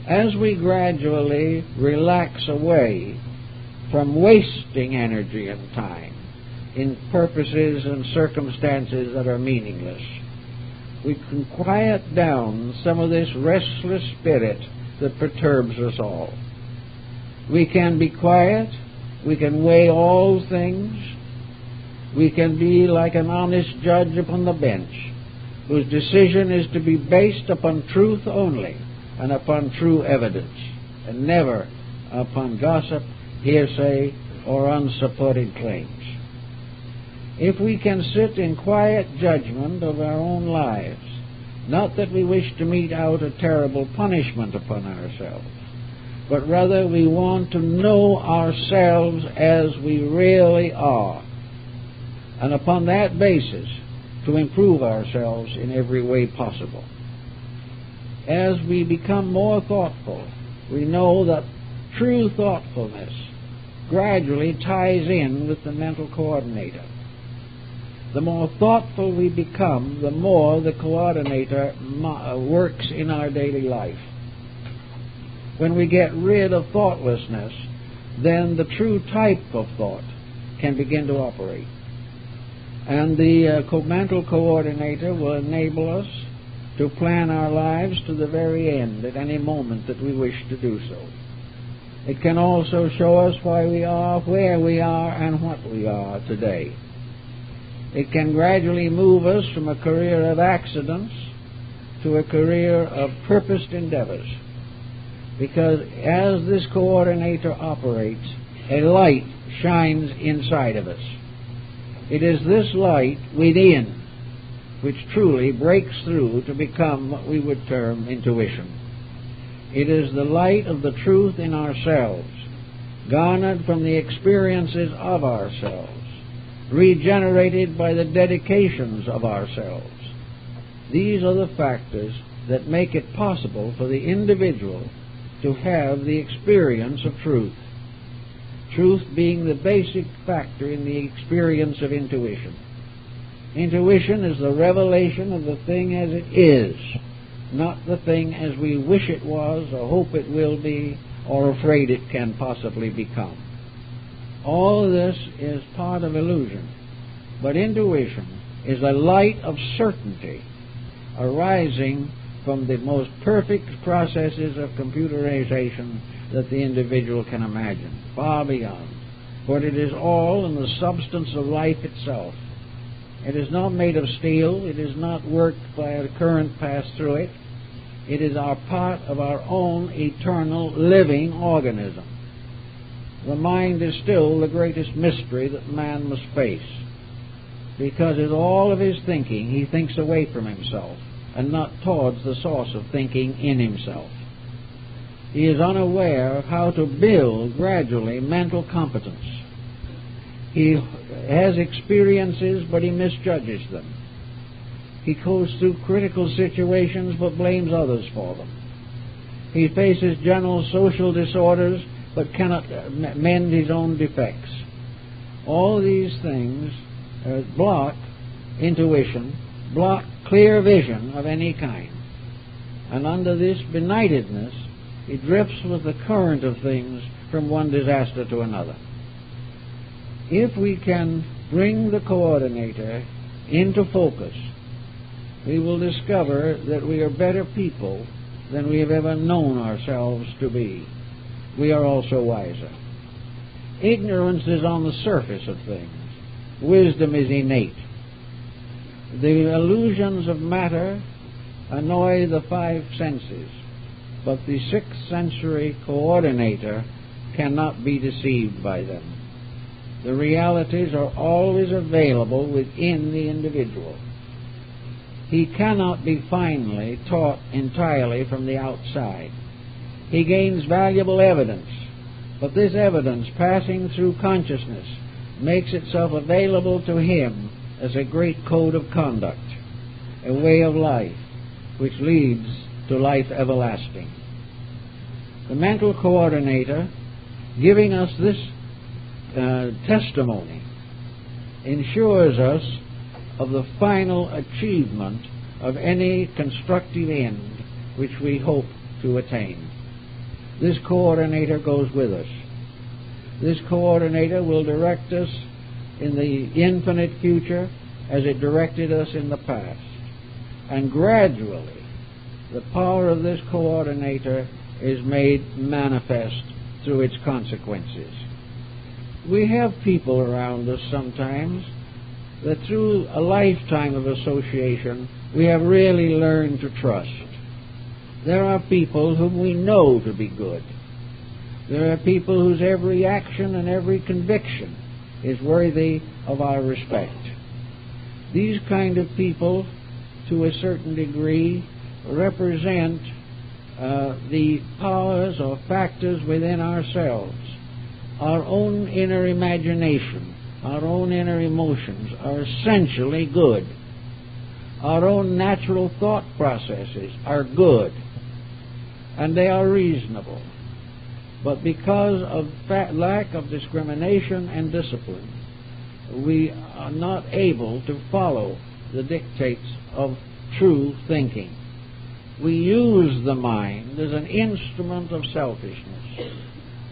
A: As we gradually relax away from wasting energy and time in purposes and circumstances that are meaningless, we can quiet down some of this restless spirit that perturbs us all. We can be quiet. We can weigh all things. We can be like an honest judge upon the bench, whose decision is to be based upon truth only and upon true evidence, and never upon gossip, hearsay, or unsupported claims. If we can sit in quiet judgment of our own lives, not that we wish to mete out a terrible punishment upon ourselves, but rather we want to know ourselves as we really are, and upon that basis to improve ourselves in every way possible. As we become more thoughtful, we know that true thoughtfulness gradually ties in with the mental coordinator. The more thoughtful we become, the more the coordinator works in our daily life. When we get rid of thoughtlessness, then the true type of thought can begin to operate. And the mental coordinator will enable us to plan our lives to the very end at any moment that we wish to do so. It can also show us why we are where we are and what we are today. It can gradually move us from a career of accidents to a career of purposed endeavors. Because as this coordinator operates, a light shines inside of us. It is this light within which truly breaks through to become what we would term intuition. It is the light of the truth in ourselves, garnered from the experiences of ourselves, regenerated by the dedications of ourselves. These are the factors that make it possible for the individual to have the experience of truth. Truth being the basic factor in the experience of intuition. Intuition is the revelation of the thing as it is, not the thing as we wish it was or hope it will be or afraid it can possibly become. All of this is part of illusion, but intuition is a light of certainty arising from the most perfect processes of computerization that the individual can imagine, far beyond. For it is all in the substance of life itself. It is not made of steel. It is not worked by a current passed through it. It is our part of our own eternal living organism. The mind is still the greatest mystery that man must face, because in all of his thinking he thinks away from himself and not towards the source of thinking in himself. He is unaware of how to build gradually mental competence. He has experiences, but he misjudges them. He goes through critical situations, but blames others for them. He faces general social disorders, but cannot mend his own defects. All these things block intuition, block clear vision of any kind. And under this benightedness, he drifts with the current of things from one disaster to another. If we can bring the coordinator into focus, we will discover that we are better people than we have ever known ourselves to be. We are also wiser. Ignorance is on the surface of things. Wisdom is innate. The illusions of matter annoy the five senses, but the sixth sensory coordinator cannot be deceived by them. The realities are always available within the individual. he cannot be finally taught entirely from the outside. He gains valuable evidence, but this evidence, passing through consciousness, makes itself available to him as a great code of conduct, a way of life, which leads to life everlasting. The mental coordinator, giving us this testimony, ensures us of the final achievement of any constructive end which we hope to attain. This coordinator goes with us. This coordinator will direct us in the infinite future as it directed us in the past. And gradually, the power of this coordinator is made manifest through its consequences. We have people around us sometimes that through a lifetime of association we have really learned to trust. There are people whom we know to be good. There are people whose every action and every conviction is worthy of our respect. These kind of people, to a certain degree, represent the powers or factors within ourselves. Our own inner imagination, our own inner emotions are essentially good. Our own natural thought processes are good, and they are reasonable. But because of lack of discrimination and discipline, we are not able to follow the dictates of true thinking. We use the mind as an instrument of selfishness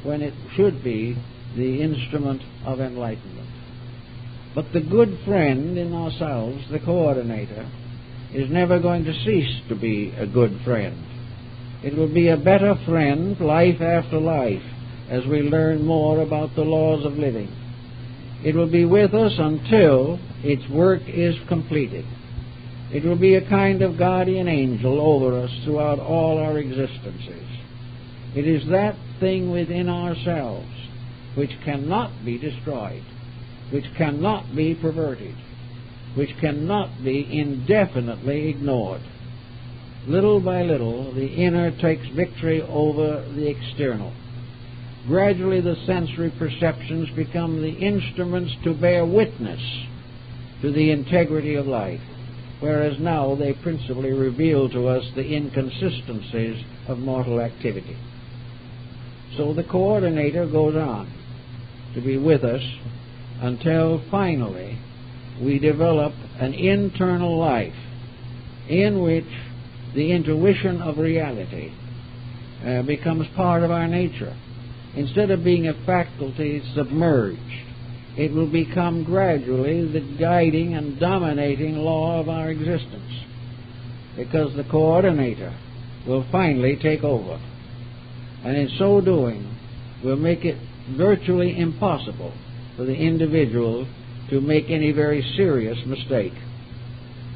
A: when it should be the instrument of enlightenment. But the good friend in ourselves, the coordinator, is never going to cease to be a good friend. It will be a better friend life after life as we learn more about the laws of living. It will be with us until its work is completed. It will be a kind of guardian angel over us throughout all our existences. It is that thing within ourselves which cannot be destroyed, which cannot be perverted, which cannot be indefinitely ignored. Little by little, the inner takes victory over the external. Gradually, the sensory perceptions become the instruments to bear witness to the integrity of life, whereas now they principally reveal to us the inconsistencies of mortal activity. So the coordinator goes on to be with us until finally we develop an internal life in which the intuition of reality becomes part of our nature. Instead of being a faculty submerged, it will become gradually the guiding and dominating law of our existence, because the coordinator will finally take over, and in so doing will make it virtually impossible for the individual to make any very serious mistake.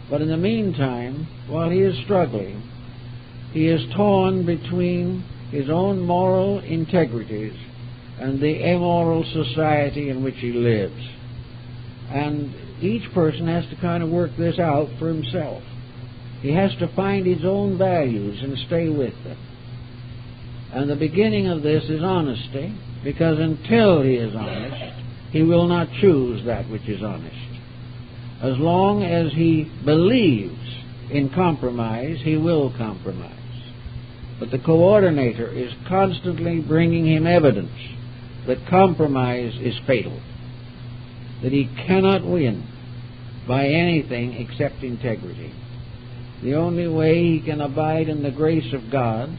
A: But in the meantime, while he is struggling, he is torn between his own moral integrities and the immoral society in which he lives. And each person has to kind of work this out for himself. He has to find his own values and stay with them. And the beginning of this is honesty, because until he is honest, he will not choose that which is honest. As long as he believes in compromise, he will compromise. But the coordinator is constantly bringing him evidence that compromise is fatal, that he cannot win by anything except integrity. The only way he can abide in the grace of God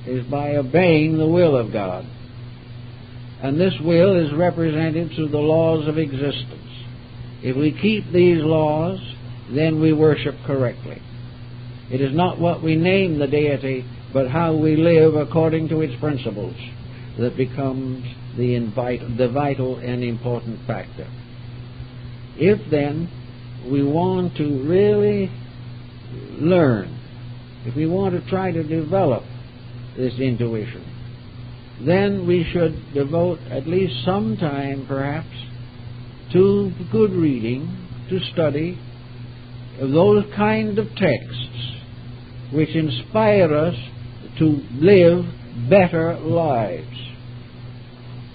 A: is by obeying the will of God. And this will is represented through the laws of existence. If we keep these laws, then we worship correctly. It is not what we name the deity, but how we live according to its principles that becomes the vital and important factor. If then we want to really learn, if we want to try to develop this intuition, then we should devote at least some time, perhaps, to good reading, to study, those kind of texts which inspire us to live better lives.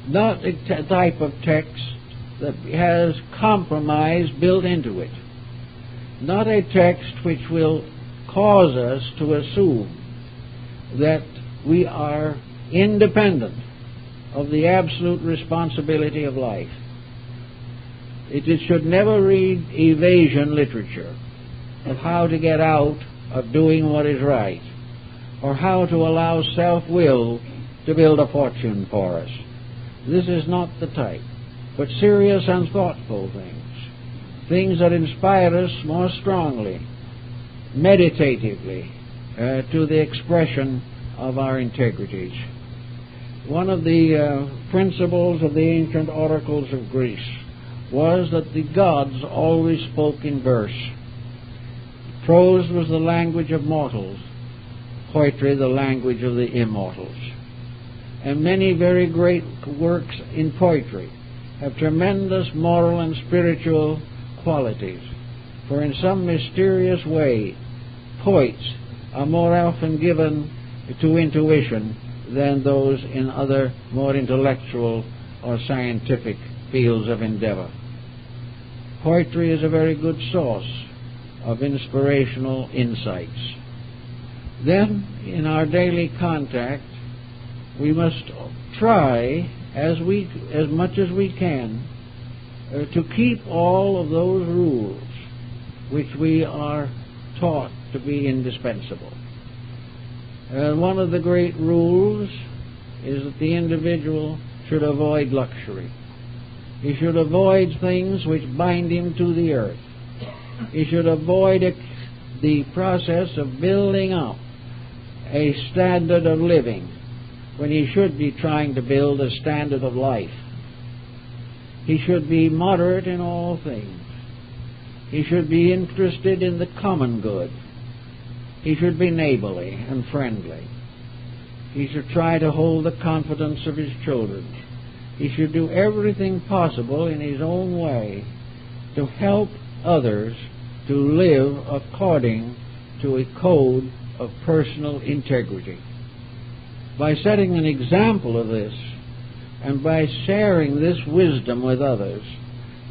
A: Not a type of text that has compromise built into it. Not a text which will cause us to assume that we are independent of the absolute responsibility of life. It should never read evasion literature of how to get out of doing what is right, or how to allow self-will to build a fortune for us. This is not the type, but serious and thoughtful things that inspire us more strongly, meditatively, to the expression of our integrities. One of the principles of the ancient oracles of Greece was that the gods always spoke in verse. Prose was the language of mortals, poetry the language of the immortals. And many very great works in poetry have tremendous moral and spiritual qualities, for in some mysterious way poets are more often given to intuition than those in other more intellectual or scientific fields of endeavor. Poetry is a very good source of inspirational insights. Then, in our daily contact, we must try as much as we can to keep all of those rules which we are taught to be indispensable. One of the great rules is that the individual should avoid luxury. He should avoid things which bind him to the earth. He should avoid the process of building up a standard of living when he should be trying to build a standard of life. He should be moderate in all things. He should be interested in the common good. He should be neighborly and friendly. He should try to hold the confidence of his children. He should do everything possible in his own way to help others to live according to a code of personal integrity. By setting an example of this, and by sharing this wisdom with others,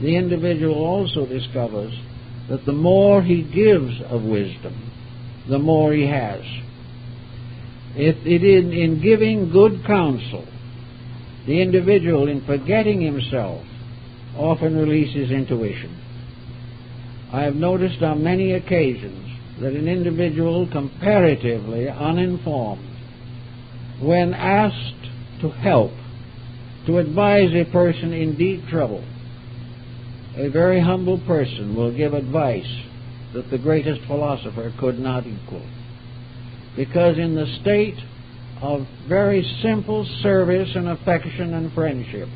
A: the individual also discovers that the more he gives of wisdom, the more he has. In giving good counsel, the individual, in forgetting himself, often releases intuition. I have noticed on many occasions that an individual comparatively uninformed, when asked to help, to advise a person in deep trouble, a very humble person will give advice that the greatest philosopher could not equal. Because in the state of very simple service and affection and friendship,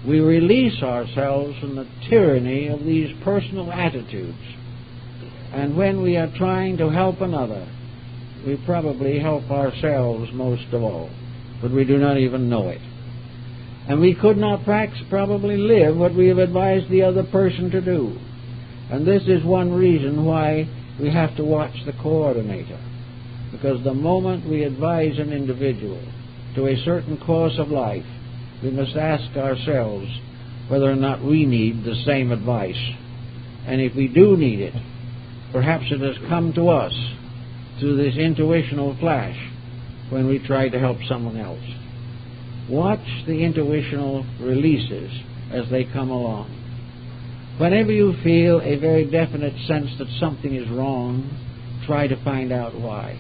A: we release ourselves from the tyranny of these personal attitudes. And when we are trying to help another, we probably help ourselves most of all, but we do not even know it. And we could not probably live what we have advised the other person to do. And this is one reason why we have to watch the coordinator. Because the moment we advise an individual to a certain course of life, we must ask ourselves whether or not we need the same advice. And if we do need it, perhaps it has come to us through this intuitional flash when we try to help someone else. Watch the intuitional releases as they come along. Whenever you feel a very definite sense that something is wrong, try to find out why.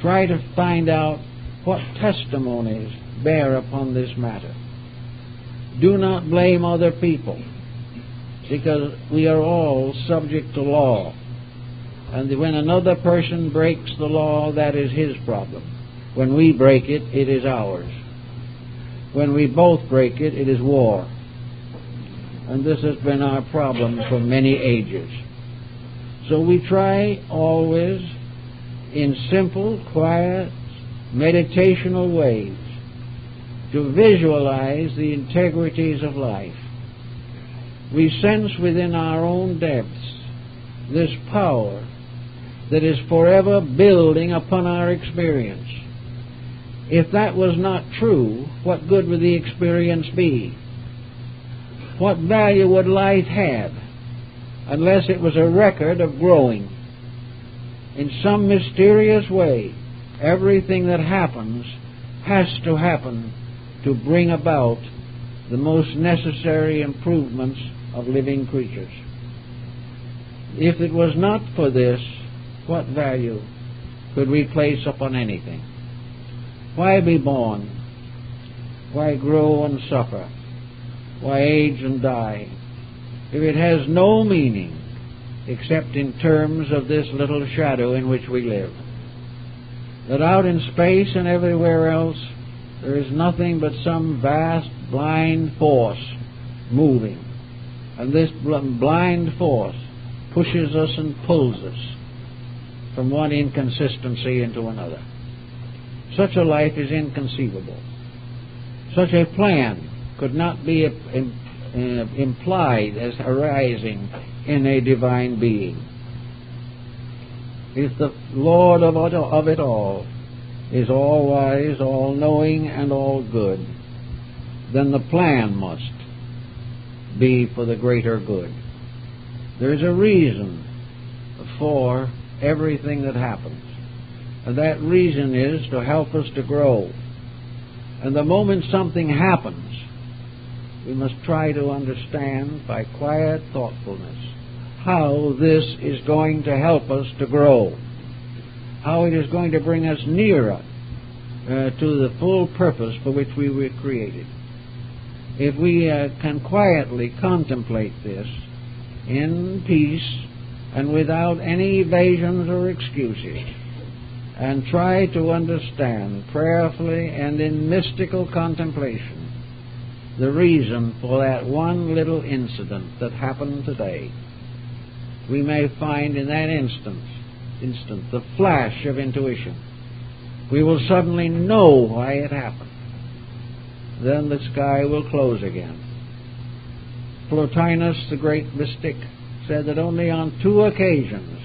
A: Try to find out what testimonies bear upon this matter. Do not blame other people, because we are all subject to law. And when another person breaks the law, that is his problem. When we break it, it is ours. When we both break it, it is war. And this has been our problem for many ages. So we try always in simple, quiet, meditational ways to visualize the integrities of life. We sense within our own depths this power that is forever building upon our experience. If that was not true, what good would the experience be? What value would life have unless it was a record of growing? In some mysterious way, everything that happens has to happen to bring about the most necessary improvements of living creatures. If it was not for this, what value could we place upon anything? Why be born? Why grow and suffer? Why age and die? If it has no meaning except in terms of this little shadow in which we live. That out in space and everywhere else there is nothing but some vast blind force moving. And this blind force pushes us and pulls us from one inconsistency into another. Such a life is inconceivable. Such a plan could not be implied as arising in a divine being. If the Lord of it all is all-wise, all-knowing, and all-good, then the plan must be for the greater good. There is a reason for everything that happens, and that reason is to help us to grow. And the moment something happens, we must try to understand by quiet thoughtfulness how this is going to help us to grow, how it is going to bring us nearer to the full purpose for which we were created. If we can quietly contemplate this in peace and without any evasions or excuses, and try to understand prayerfully and in mystical contemplation the reason for that one little incident that happened today, we may find in that instant the flash of intuition. We will suddenly know why it happened. Then the sky will close again. Plotinus, the great mystic, said that only on 2 occasions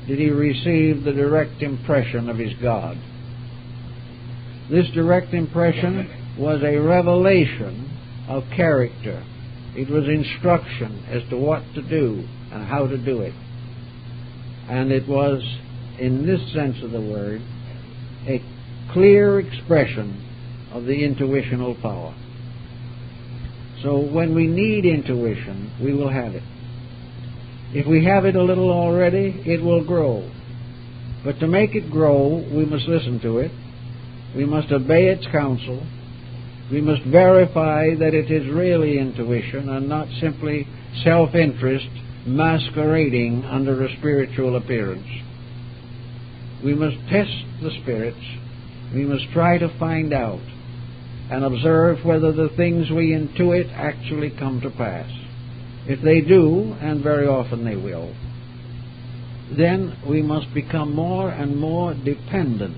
A: did he receive the direct impression of his God. This direct impression was a revelation of character. It was instruction as to what to do and how to do it. And it was, in this sense of the word, a clear expression of the intuitional power. So when we need intuition, we will have it. If we have it a little already, it will grow. But to make it grow, we must listen to it. We must obey its counsel. We must verify that it is really intuition and not simply self-interest masquerading under a spiritual appearance. We must test the spirits. We must try to find out and observe whether the things we intuit actually come to pass. If they do, and very often they will, then we must become more and more dependent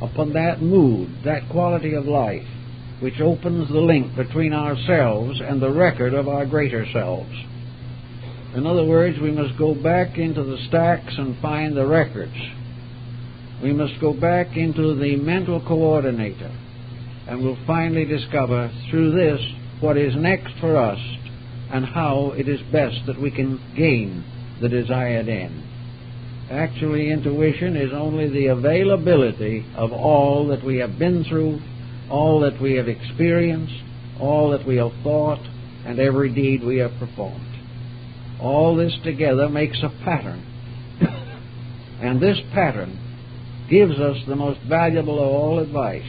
A: upon that mood, that quality of life, which opens the link between ourselves and the record of our greater selves. In other words, we must go back into the stacks and find the records. We must go back into the mental coordinator, and we'll finally discover through this what is next for us and how it is best that we can gain the desired end. Actually, intuition is only the availability of all that we have been through, all that we have experienced, all that we have thought, and every deed we have performed. All this together makes a pattern. And this pattern gives us the most valuable of all advice,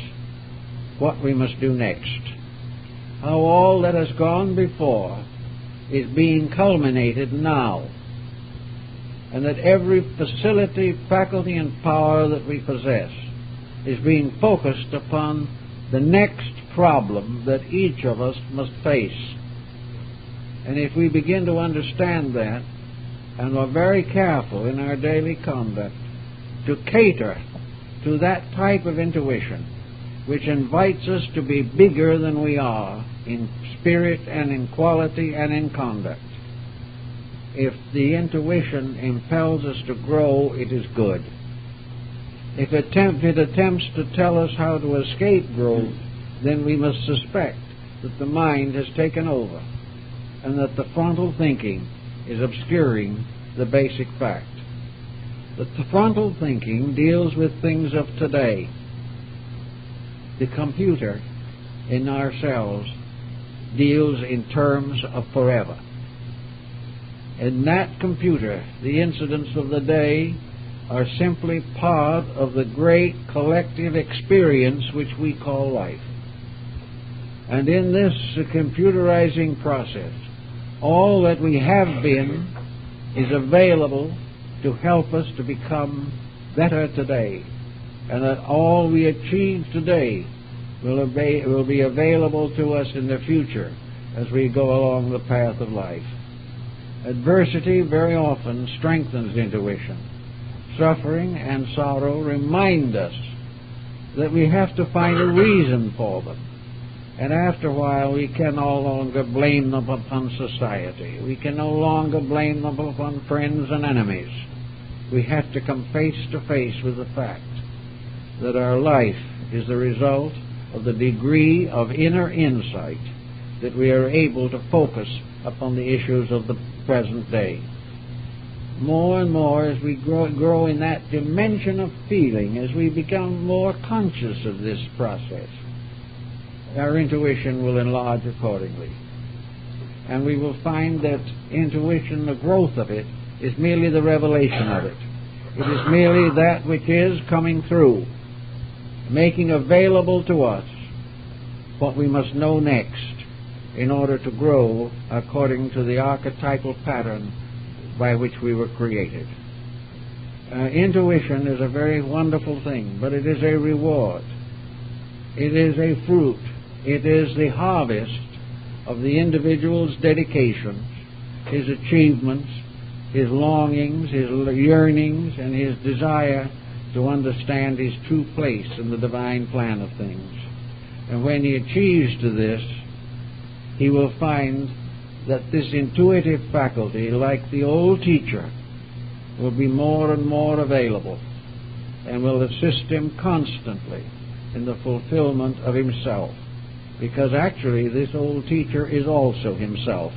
A: what we must do next. How all that has gone before is being culminated now, and that every facility, faculty, and power that we possess is being focused upon the next problem that each of us must face. And if we begin to understand that, and are very careful in our daily conduct to cater to that type of intuition which invites us to be bigger than we are in spirit and in quality and in conduct, if the intuition impels us to grow, it is good. If it attempts to tell us how to escape growth, then we must suspect that the mind has taken over and that the frontal thinking is obscuring the basic fact. That the frontal thinking deals with things of today. The computer in ourselves deals in terms of forever. In that computer, the incidents of the day are simply part of the great collective experience which we call life. And in this computerizing process, all that we have been is available to help us to become better today, and that all we achieve today will be available to us in the future as we go along the path of life. Adversity very often strengthens intuition. Suffering and sorrow remind us that we have to find a reason for them. And after a while, we can no longer blame them upon society. We can no longer blame them upon friends and enemies. We have to come face to face with the fact that our life is the result of the degree of inner insight that we are able to focus upon the issues of the present day. More and more, as we grow in that dimension of feeling, as we become more conscious of this process, our intuition will enlarge accordingly. And we will find that intuition, the growth of it, is merely the revelation of it. It is merely that which is coming through, making available to us what we must know next in order to grow according to the archetypal pattern by which we were created. Intuition is a very wonderful thing, but it is a reward. It is a fruit. It is the harvest of the individual's dedications, his achievements, his longings, his yearnings, and his desire to understand his true place in the divine plan of things. And when he achieves to this, he will find that this intuitive faculty, like the old teacher, will be more and more available and will assist him constantly in the fulfillment of himself. Because actually this old teacher is also himself.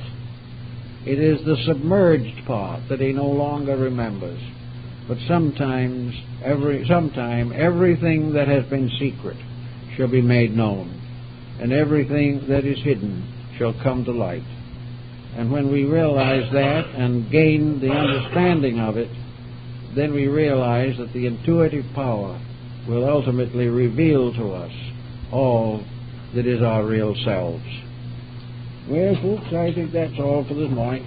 A: It is the submerged part that he no longer remembers. But sometime everything that has been secret shall be made known, and everything that is hidden shall come to light. And when we realize that and gain the understanding of it, then we realize that the intuitive power will ultimately reveal to us all that is our real selves. Well, folks, I think that's all for this morning.